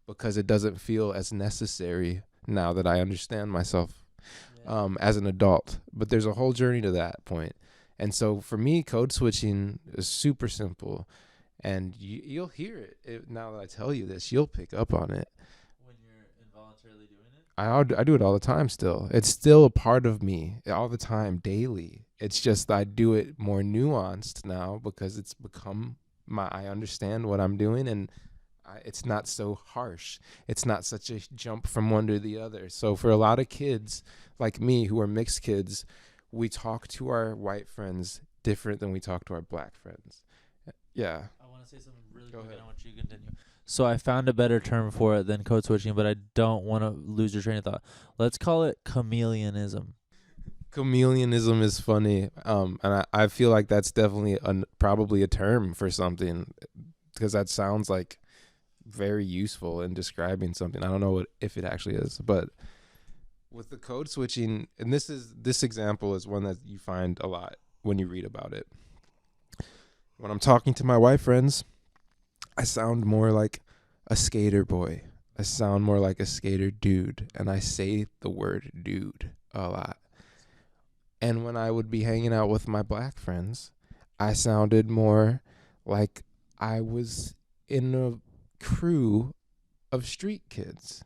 [SPEAKER 2] because it doesn't feel as necessary now that I understand myself as an adult. But there's a whole journey to that point. And so for me, code switching is super simple, and you'll hear it now that I tell you this. You'll pick up on it
[SPEAKER 1] when you're involuntarily doing it.
[SPEAKER 2] I do it all the time still. It's still a part of me all the time, daily. It's just I do it more nuanced now because it's become I understand what I'm doing, and it's not so harsh. It's not such a jump from one to the other. So for a lot of kids like me who are mixed kids, we talk to our white friends different than we talk to our black friends. Yeah.
[SPEAKER 1] I want to say something really quick, and I want you to continue. So I found a better term for it than code switching, but I don't want to lose your train of thought. Let's call it chameleonism.
[SPEAKER 2] Chameleonism is funny, and I feel like that's definitely probably a term for something, because that sounds like very useful in describing something. I don't know if it actually is, but with the code switching, and this example is one that you find a lot when you read about it. When I'm talking to my white friends, I sound more like a skater boy. I sound more like a skater dude, and I say the word dude a lot. And when I would be hanging out with my black friends, I sounded more like I was in a crew of street kids.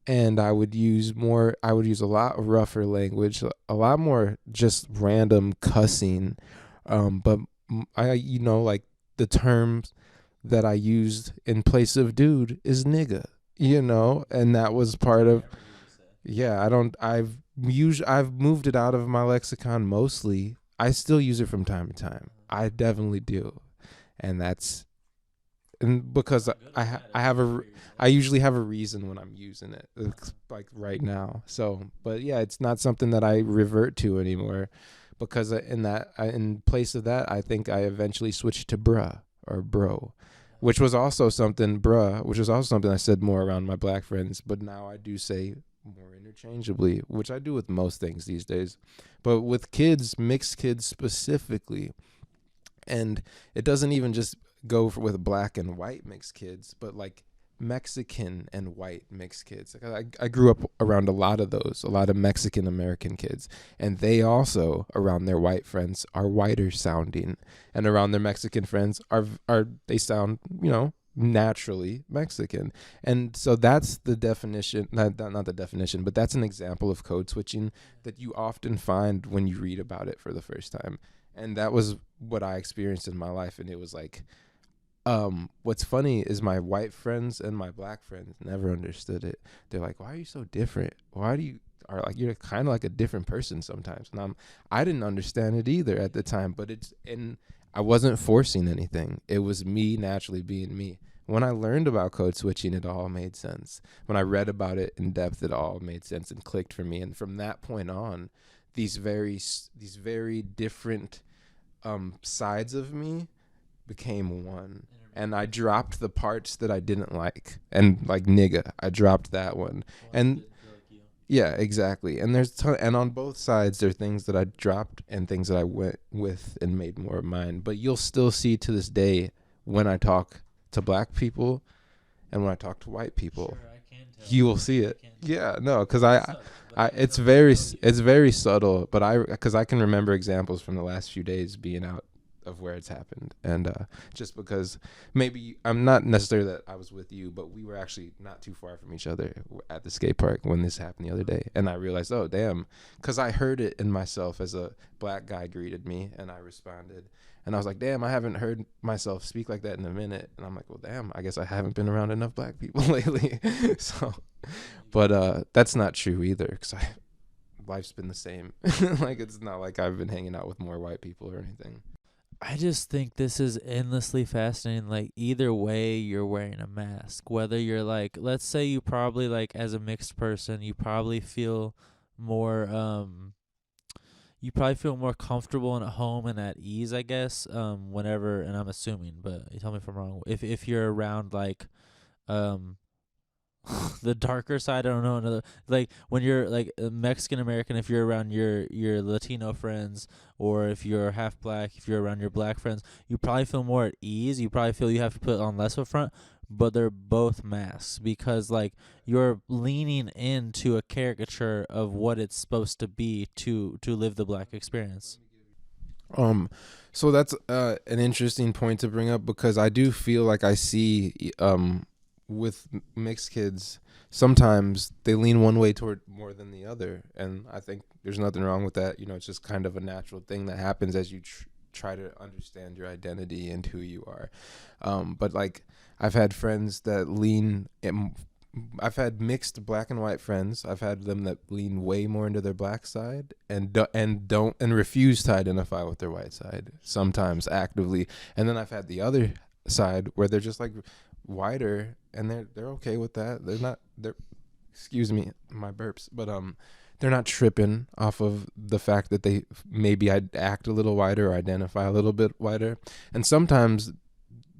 [SPEAKER 2] And I would use a lot rougher language, a lot more just random cussing. But like the terms that I used in place of dude is nigga, and that was part of, yeah, I've moved it out of my lexicon mostly. I still use it from time to time. I definitely do. And that's, and because I usually have a reason when I'm using it, like right now. So, but yeah, it's not something that I revert to anymore, because in place of that, I think I eventually switched to bruh or bro, which was also something I said more around my black friends, but now I do say more interchangeably, which I do with most things these days, but with kids, mixed kids specifically. And it doesn't even just go with black and white mixed kids, but like Mexican and white mixed kids. Like I grew up around a lot of Mexican American kids, and they also, around their white friends, are whiter sounding, and around their Mexican friends are they sound, naturally Mexican. And so that's the definition, not the definition, but that's an example of code switching that you often find when you read about it for the first time. And that was what I experienced in my life. And it was like, what's funny is my white friends and my black friends never understood it. They're like, why are you so different? You're kind of like a different person sometimes. And I didn't understand it either at the time, but I wasn't forcing anything. It was me naturally being me. When I learned about code switching, it all made sense. When I read about it in depth, it all made sense and clicked for me. And from that point on, these very different sides of me became one. And I dropped the parts that I didn't like. And like nigga, I dropped that one. And yeah, exactly. And and on both sides, there are things that I dropped and things that I went with and made more of mine. But you'll still see to this day, when I talk to black people and when I talk to white people, you will see it. Yeah, no, because it's very subtle, but because I can remember examples from the last few days being out of where it's happened. And just because maybe I'm not necessarily that I was with you, but we were actually not too far from each other at the skate park when this happened the other day. And I realized, oh damn, because I heard it in myself as a black guy greeted me and I responded. And I was like, damn, I haven't heard myself speak like that in a minute. And I'm like, well, damn, I guess I haven't been around enough black people lately. So, but that's not true either, because life's been the same. Like, it's not like I've been hanging out with more white people or anything.
[SPEAKER 1] I just think this is endlessly fascinating. Like, either way, you're wearing a mask. Whether you're like, let's say you probably, like, as a mixed person, you probably feel more comfortable and at home and at ease, I guess, whenever, and I'm assuming, but you tell me if I'm wrong, if you're around like the darker side, I don't know, like when you're like a Mexican American, if you're around your Latino friends, or if you're half black, if you're around your black friends, you probably feel more at ease. You probably feel you have to put on less of a front, but they're both masks, because like you're leaning into a caricature of what it's supposed to be to live the black experience.
[SPEAKER 2] So that's an interesting point to bring up, because I do feel like I see with mixed kids, sometimes they lean one way toward more than the other, and I think there's nothing wrong with that. It's just kind of a natural thing that happens as you try to understand your identity and who you are. But like, I've had friends that I've had mixed black and white friends. I've had them that lean way more into their black side and refuse to identify with their white side, sometimes actively. And then I've had the other side where they're just like whiter, and they're okay with that. They're excuse me, my burps, but they're not tripping off of the fact that they maybe act a little whiter or identify a little bit whiter. And sometimes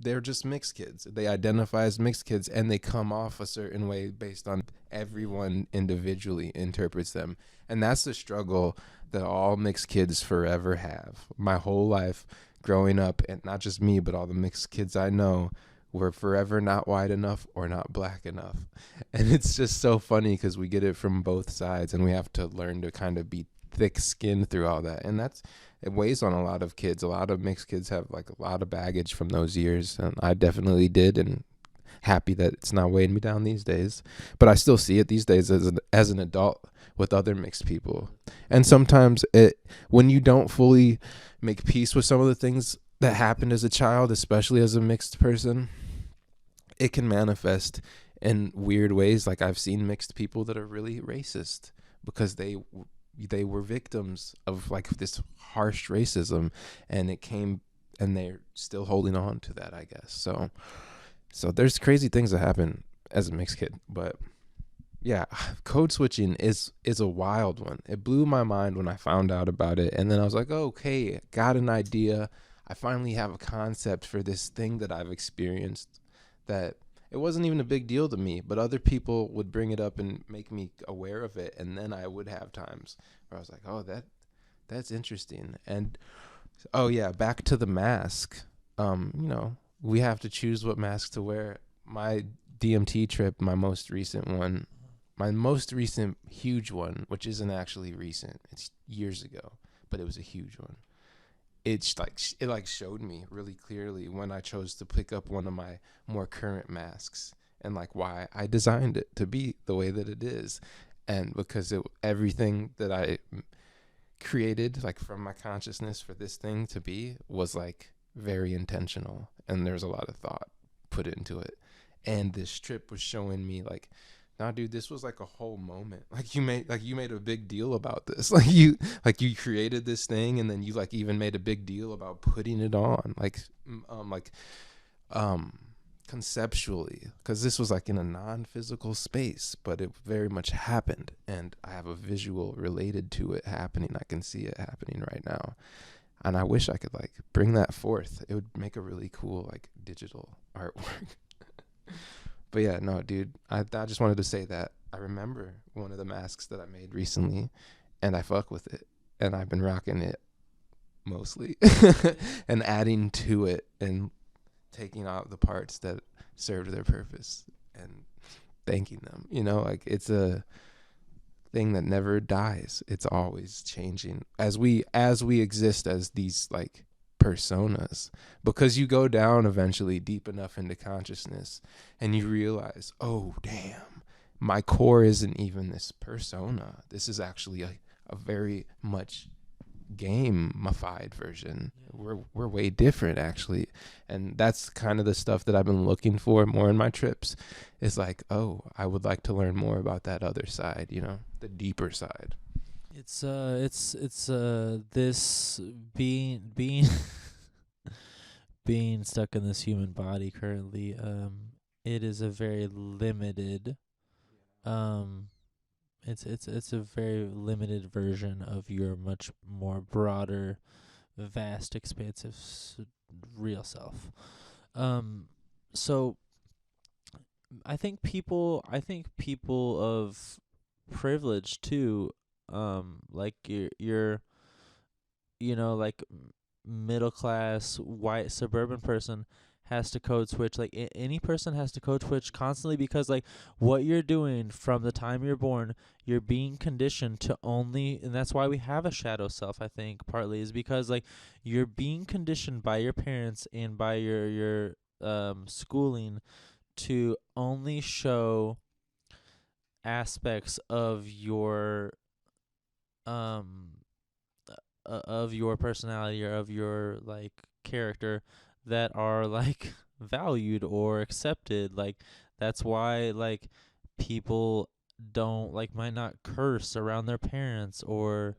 [SPEAKER 2] they're just mixed kids. They identify as mixed kids, and they come off a certain way based on everyone individually interprets them. And that's the struggle that all mixed kids forever have. My whole life growing up, and not just me, but all the mixed kids I know, were forever not white enough or not black enough. And it's just so funny because we get it from both sides, and we have to learn to kind of be thick skin through all that, and it weighs on a lot of kids. A lot of mixed kids have like a lot of baggage from those years, and I definitely did, and happy that it's not weighing me down these days. But I still see it these days as an adult with other mixed people, and sometimes when you don't fully make peace with some of the things that happened as a child, especially as a mixed person, it can manifest in weird ways. Like I've seen mixed people that are really racist because they were victims of like this harsh racism, and they're still holding on to that, I guess. So there's crazy things that happen as a mixed kid. But yeah, code switching is a wild one. It blew my mind when I found out about it, and then I was like, oh, okay, got an idea. I finally have a concept for this thing that I've experienced that it wasn't even a big deal to me, but other people would bring it up and make me aware of it, and then I would have times where I was like, oh, that's interesting. And oh yeah, back to the mask. We have to choose what mask to wear. My DMT trip, my most recent huge one, which isn't actually recent, it's years ago, but it was a huge one. It showed me really clearly when I chose to pick up one of my more current masks, and like why I designed it to be the way that it is. And because everything that I created like from my consciousness for this thing to be was like very intentional, and there's a lot of thought put into it. And this trip was showing me like, nah, dude, this was like a whole moment. Like you made a big deal about this. Like you created this thing, and then you like even made a big deal about putting it on, conceptually, because this was like in a non-physical space, but it very much happened, and I have a visual related to it happening. I can see it happening right now, and I wish I could like bring that forth. It would make a really cool like digital artwork. But yeah, no, dude, I just wanted to say that I remember one of the masks that I made recently, and I fuck with it, and I've been rocking it mostly and adding to it and taking out the parts that served their purpose and thanking them. Like it's a thing that never dies. It's always changing as we exist as these like personas, because you go down eventually deep enough into consciousness and you realize, oh damn, my core isn't even this persona. This is actually a very much gamified version. We're way different actually. And that's kind of the stuff that I've been looking for more in my trips, is like, oh, I would like to learn more about that other side, the deeper side.
[SPEAKER 1] It's this being being stuck in this human body currently. It is a very limited it's a very limited version of your much more broader, vast, expansive real self. So I think people of privilege too, like your like middle class white suburban person has to code switch. Like any person has to code switch constantly, because like what you're doing from the time you're born, you're being conditioned to only, and that's why we have a shadow self, I think partly, is because like you're being conditioned by your parents and by your schooling to only show aspects of your personality or of your like character that are like valued or accepted. Like that's why like people don't like might not curse around their parents, or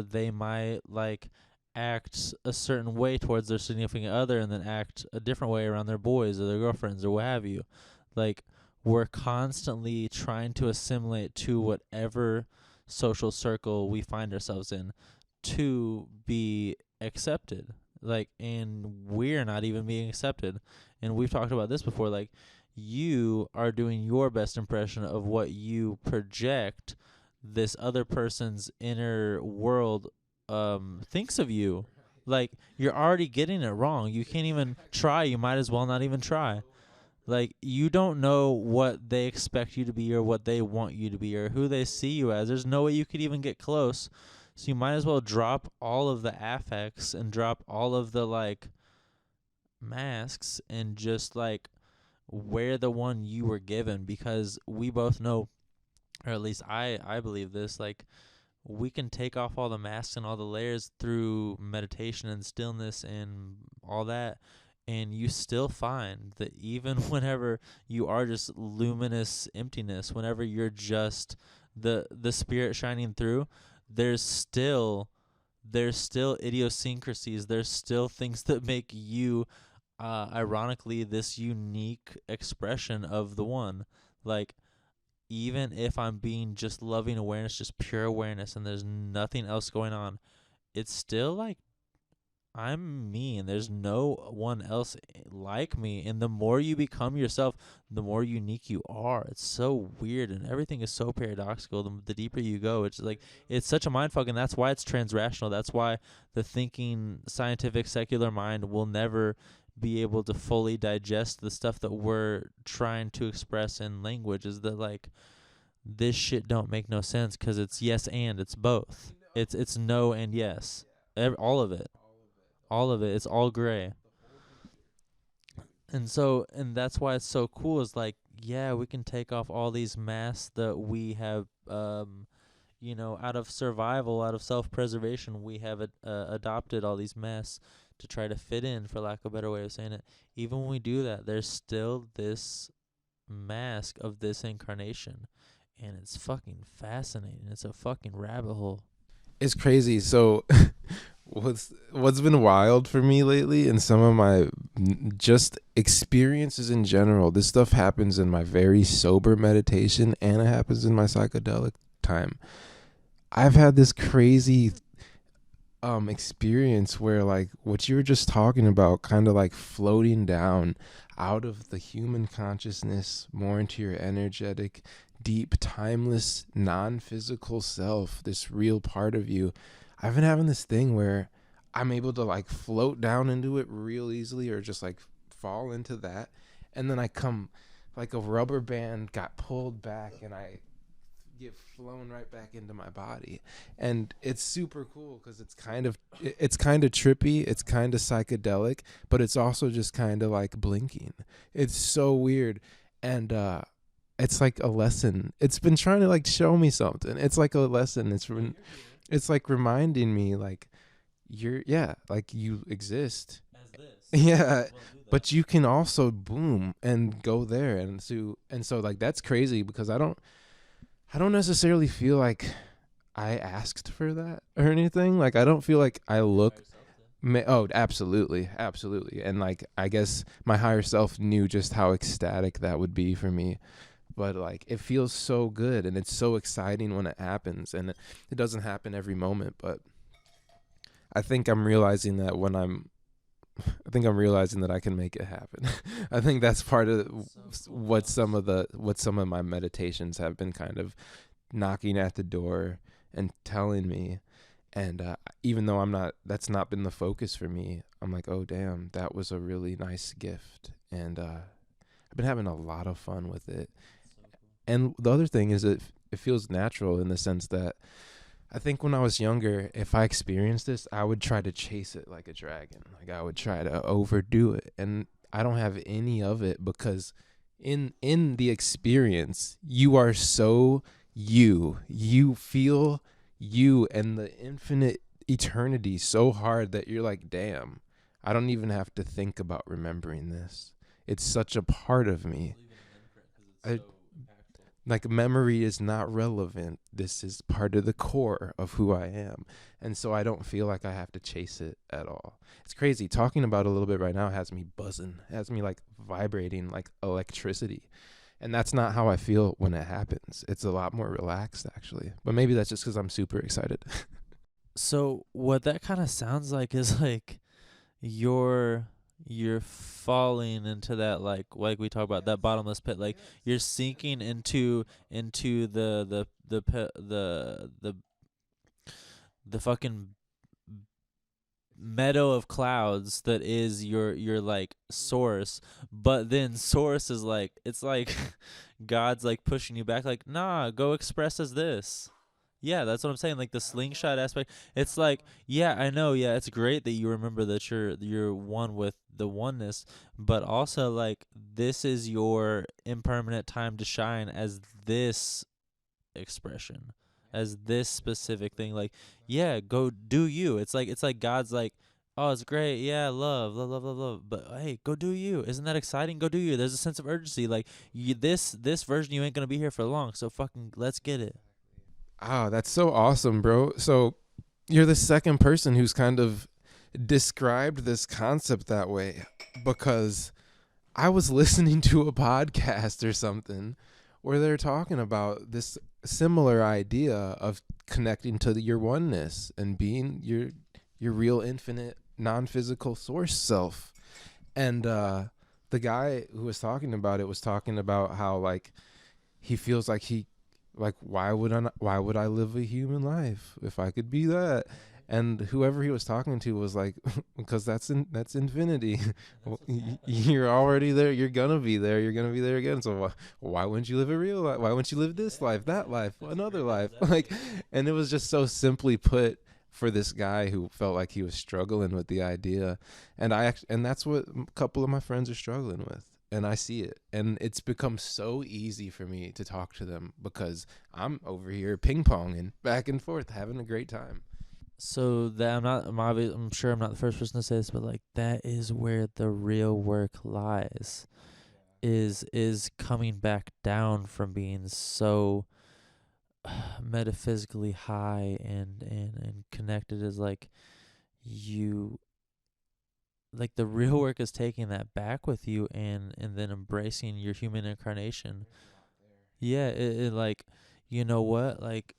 [SPEAKER 1] they might like act a certain way towards their significant other and then act a different way around their boys or their girlfriends or what have you. Like we're constantly trying to assimilate to whatever social circle we find ourselves in to be accepted. Like, and we're not even being accepted. And we've talked about this before. Like, you are doing your best impression of what you project this other person's inner world thinks of you. Like, you're already getting it wrong. You can't even try. You might as well not even try. Like, you don't know what they expect you to be or what they want you to be or who they see you as. There's no way you could even get close. So you might as well drop all of the affects and drop all of the like masks and just like wear the one you were given, because we both know, or at least I believe this, like we can take off all the masks and all the layers through meditation and stillness and all that, and you still find that even whenever you are just luminous emptiness, whenever you're just the spirit shining through, there's still idiosyncrasies, there's still things that make you ironically this unique expression of the one. Like, even if I'm being just loving awareness, just pure awareness, and there's nothing else going on, it's still like I'm me and there's no one else like me. And the more you become yourself, the more unique you are. It's so weird, and everything is so paradoxical. The deeper you go, it's like it's such a mindfuck, and that's why it's transrational. That's why the thinking, scientific, secular mind will never be able to fully digest the stuff that we're trying to express in language. Is that like this shit don't make no sense because it's yes and it's both. It's no and yes. All of it. All of it. It's all gray. And that's why it's so cool, is like, yeah, we can take off all these masks that we have out of survival, out of self-preservation, we have adopted all these masks to try to fit in, for lack of a better way of saying it. Even when we do that, there's still this mask of this incarnation, and it's fucking fascinating. It's a fucking rabbit hole.
[SPEAKER 2] It's crazy. So what's been wild for me lately, and some of my just experiences in general, this stuff happens in my very sober meditation and it happens in my psychedelic time. I've had this crazy experience where, like, what you were just talking about, kind of like floating down out of the human consciousness more into your energetic, deep, timeless, non-physical self, this real part of you. I've been having this thing where I'm able to like float down into it real easily, or just like fall into that, and then I come like a rubber band got pulled back and I get flown right back into my body. And it's super cool because it's kind of trippy, it's kind of psychedelic, but it's also just kind of like blinking. It's so weird. And it's like a lesson. It's been trying to like show me something. It's like a lesson. It's like reminding me, like, like you exist as this. Yeah, but you can also boom and go there. And so like that's crazy, because I don't necessarily feel like I asked for that or anything. Like, I don't feel like I look. Absolutely. And like, I guess my higher self knew just how ecstatic that would be for me. But like, it feels so good, and it's so exciting when it happens. And it doesn't happen every moment, but I think I'm realizing that I can make it happen. I think that's part of what some of my meditations have been kind of knocking at the door and telling me. And even though that's not been the focus for me, I'm like, oh damn, that was a really nice gift. And I've been having a lot of fun with it. And the other thing is it feels natural, in the sense that I think when I was younger, if I experienced this, I would try to chase it like a dragon. Like, I would try to overdo it. And I don't have any of it, because in the experience, you are so you feel you and the infinite eternity so hard that you're like, damn, I don't even have to think about remembering this. It's such a part of me. Like, memory is not relevant. This is part of the core of who I am. And so I don't feel like I have to chase it at all. It's crazy. Talking about it a little bit right now has me buzzing, has me like vibrating like electricity. And that's not how I feel when it happens. It's a lot more relaxed, actually. But maybe that's just because I'm super excited.
[SPEAKER 1] So what that kind of sounds like is like you're falling into that, like we talk about, that bottomless pit. Like, you're sinking into the fucking meadow of clouds that is your like source. But then source is like, it's like God's like pushing you back, like, nah, go express as this. Yeah, that's what I'm saying. Like the slingshot aspect. It's like, yeah, I know. Yeah, it's great that you remember that you're one with the oneness, but also like this is your impermanent time to shine as this expression, as this specific thing. Like, yeah, go do you. It's like God's like, oh, it's great. Yeah, love. But hey, go do you. Isn't that exciting? Go do you. There's a sense of urgency. Like this version, you ain't gonna be here for long. So fucking let's get it.
[SPEAKER 2] Ah, that's so awesome, bro. So you're the second person who's kind of described this concept that way, because I was listening to a podcast or something where they're talking about this similar idea of connecting to your oneness and being your real infinite non-physical source self. And the guy who was talking about it was talking about how like he feels like why would I live a human life if I could be that? And whoever he was talking to was like, because that's infinity. Well, you're already there. You're gonna be there. You're gonna be there again. So why wouldn't you live a real life? Why wouldn't you live this life, that life, another life? Like, and it was just so simply put for this guy who felt like he was struggling with the idea, and that's what a couple of my friends are struggling with. And I see it. And it's become so easy for me to talk to them because I'm over here ping ponging back and forth, having a great time.
[SPEAKER 1] So that I'm sure I'm not the first person to say this, but like that is where the real work lies. Is coming back down from being so metaphysically high and connected, is like you, like the real work is taking that back with you and then embracing your human incarnation. Yeah, it like, you know what, like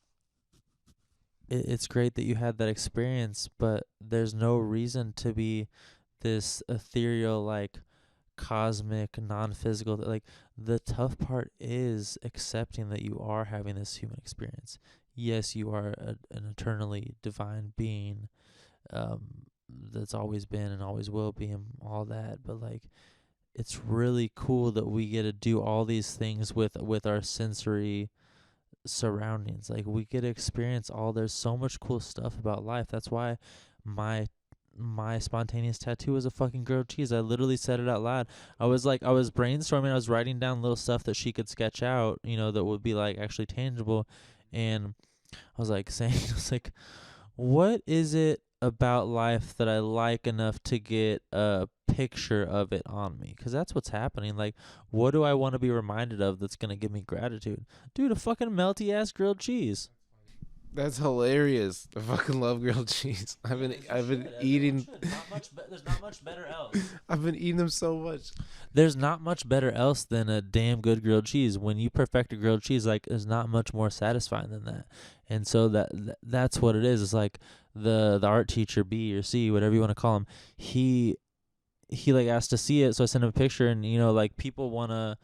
[SPEAKER 1] it's great that you had that experience, but there's no reason to be this ethereal, like cosmic, non-physical. Like the tough part is accepting that you are having this human experience. Yes, you are an eternally divine being, that's always been and always will be and all that. But like, it's really cool that we get to do all these things with our sensory surroundings. Like we get to experience all. There's so much cool stuff about life. That's why my spontaneous tattoo was a fucking grilled cheese. I literally said it out loud. I was brainstorming. I was writing down little stuff that she could sketch out, that would be like actually tangible. And I was like saying, I was like, what is it about life that I like enough to get a picture of it on me? Because that's what's happening. Like, what do I want to be reminded of that's going to give me gratitude? Dude, a fucking melty ass grilled cheese.
[SPEAKER 2] That's hilarious. I fucking love grilled cheese. I've been eating
[SPEAKER 1] There's not much better else.
[SPEAKER 2] I've been eating them so much.
[SPEAKER 1] There's not much better else than a damn good grilled cheese. When you perfect a grilled cheese, like there's not much more satisfying than that. And so that's what it is. It's like the art teacher, B or C, whatever you want to call him. He like asked to see it, so I sent him a picture, and like people want to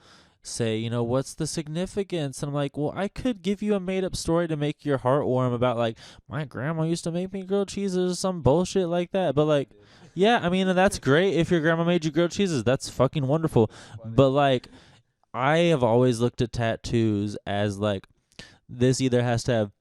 [SPEAKER 1] say, what's the significance? And I'm like, well, I could give you a made up story to make your heart warm about like my grandma used to make me grilled cheeses or some bullshit like that. But like, yeah, I mean, and that's great if your grandma made you grilled cheeses. That's fucking wonderful. But like, I have always looked at tattoos as like, this either has to have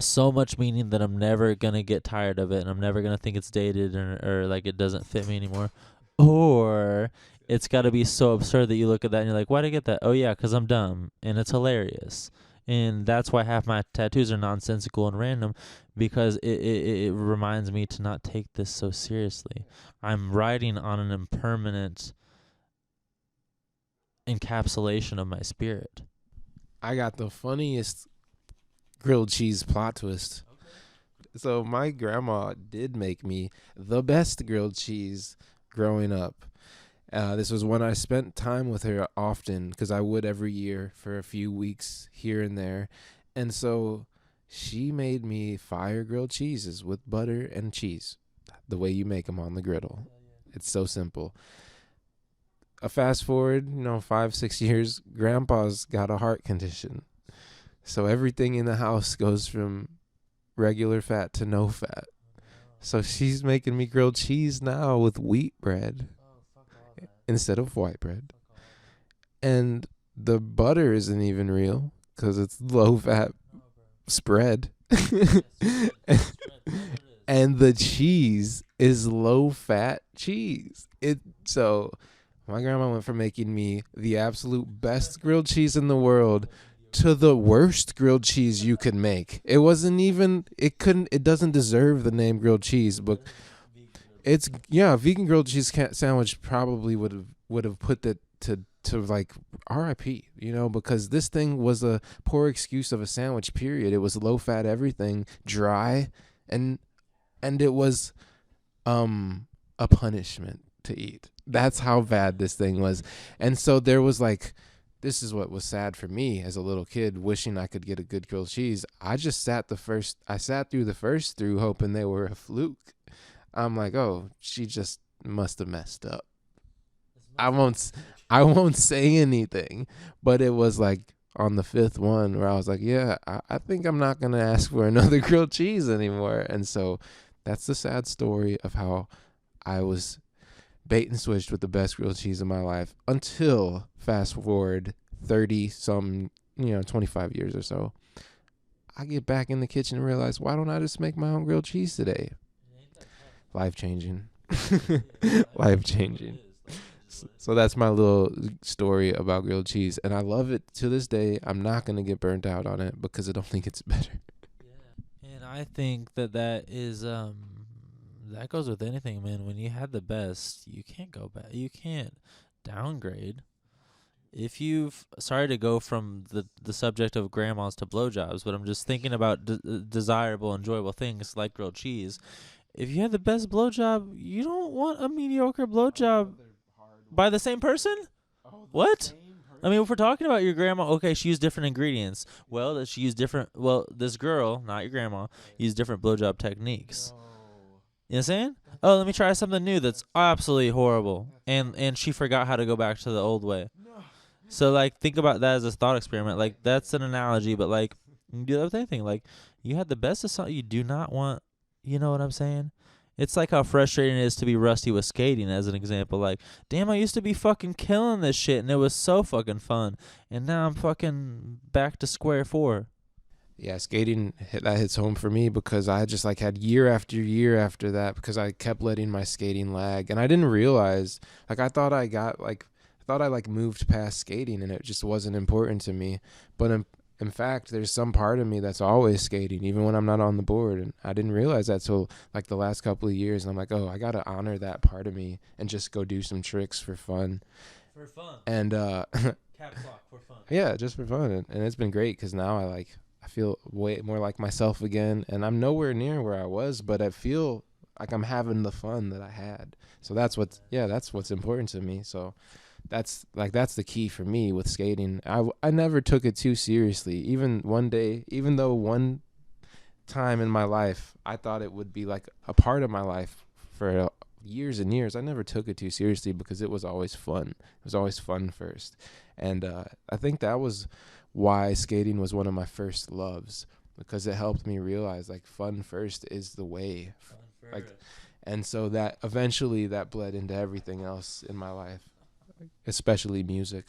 [SPEAKER 1] so much meaning that I'm never gonna get tired of it and I'm never gonna think it's dated or like it doesn't fit me anymore, or it's got to be so absurd that you look at that and you're like, why'd I get that? Oh yeah, 'cause I'm dumb and it's hilarious. And that's why half my tattoos are nonsensical and random, because it reminds me to not take this so seriously. I'm writing on an impermanent encapsulation of my spirit.
[SPEAKER 2] I got the funniest grilled cheese plot twist. So my grandma did make me the best grilled cheese growing up. This was when I spent time with her often, because I would every year for a few weeks here and there. And so she made me fire grilled cheeses with butter and cheese, the way you make them on the griddle. It's so simple. A fast forward, 5, 6 years, grandpa's got a heart condition. So everything in the house goes from regular fat to no fat. So she's making me grilled cheese now with wheat bread instead of white bread. And the butter isn't even real because it's low fat spread. And the cheese is low fat cheese. So my grandma went from making me the absolute best grilled cheese in the world to the worst grilled cheese you could make. It wasn't even it doesn't deserve the name grilled cheese, but it's vegan grilled cheese sandwich probably would have put that to like RIP, because this thing was a poor excuse of a sandwich, period. It was low fat everything, dry, and it was a punishment to eat. That's how bad this thing was. And so there was like, this is what was sad for me as a little kid, wishing I could get a good grilled cheese. I sat through the first through hoping they were a fluke. I'm like, oh, she just must have messed up. I won't say anything, but it was like on the fifth one where I was like, yeah, I think I'm not going to ask for another grilled cheese anymore. And so that's the sad story of how I was bait and switched with the best grilled cheese of my life until fast forward 25 years or so. I get back in the kitchen and realize, why don't I just make my own grilled cheese today? Life changing. Life changing. So that's my little story about grilled cheese, and I love it to this day. I'm not going to get burnt out on it because it only gets better.
[SPEAKER 1] Yeah. And I think that is that goes with anything, man. When you had the best, you can't go back. You can't downgrade. If you've sorry to go from the subject of grandmas to blowjobs, but I'm just thinking about desirable, enjoyable things like grilled cheese. If you had the best blowjob, you don't want a mediocre blowjob by the same person? What? I mean, if we're talking about your grandma, okay, she used different ingredients. Well, that she used different. Well, this girl, not your grandma, used different blowjob techniques. You know what I'm saying? Oh, let me try something new that's absolutely horrible, and she forgot how to go back to the old way. So like, think about that as a thought experiment. Like, that's an analogy, but like, you do that with anything. Like, you had the best of something, you do not want. You know what I'm saying? It's like how frustrating it is to be rusty with skating, as an example. Like, damn, I used to be fucking killing this shit, and it was so fucking fun. And now I'm fucking back to square four.
[SPEAKER 2] Yeah, skating, that hits home for me because I just like had year after year after that because I kept letting my skating lag. And I didn't realize, like, I thought I moved past skating and it just wasn't important to me. But in fact, there's some part of me that's always skating, even when I'm not on the board. And I didn't realize that till like the last couple of years. And I'm like, oh, I got to honor that part of me and just go do some tricks for fun.
[SPEAKER 1] For fun.
[SPEAKER 2] And,
[SPEAKER 1] caps lock, for fun.
[SPEAKER 2] Yeah, just for fun. And it's been great because now I feel way more like myself again. And I'm nowhere near where I was, but I feel like I'm having the fun that I had. So that's what's important to me. So that's the key for me with skating. I never took it too seriously. Even though one time in my life I thought it would be like a part of my life for years and years, I never took it too seriously because it was always fun. It was always fun first. And I think that was why skating was one of my first loves, because it helped me realize like fun first is the way. Like, and so that eventually that bled into everything else in my life, especially music.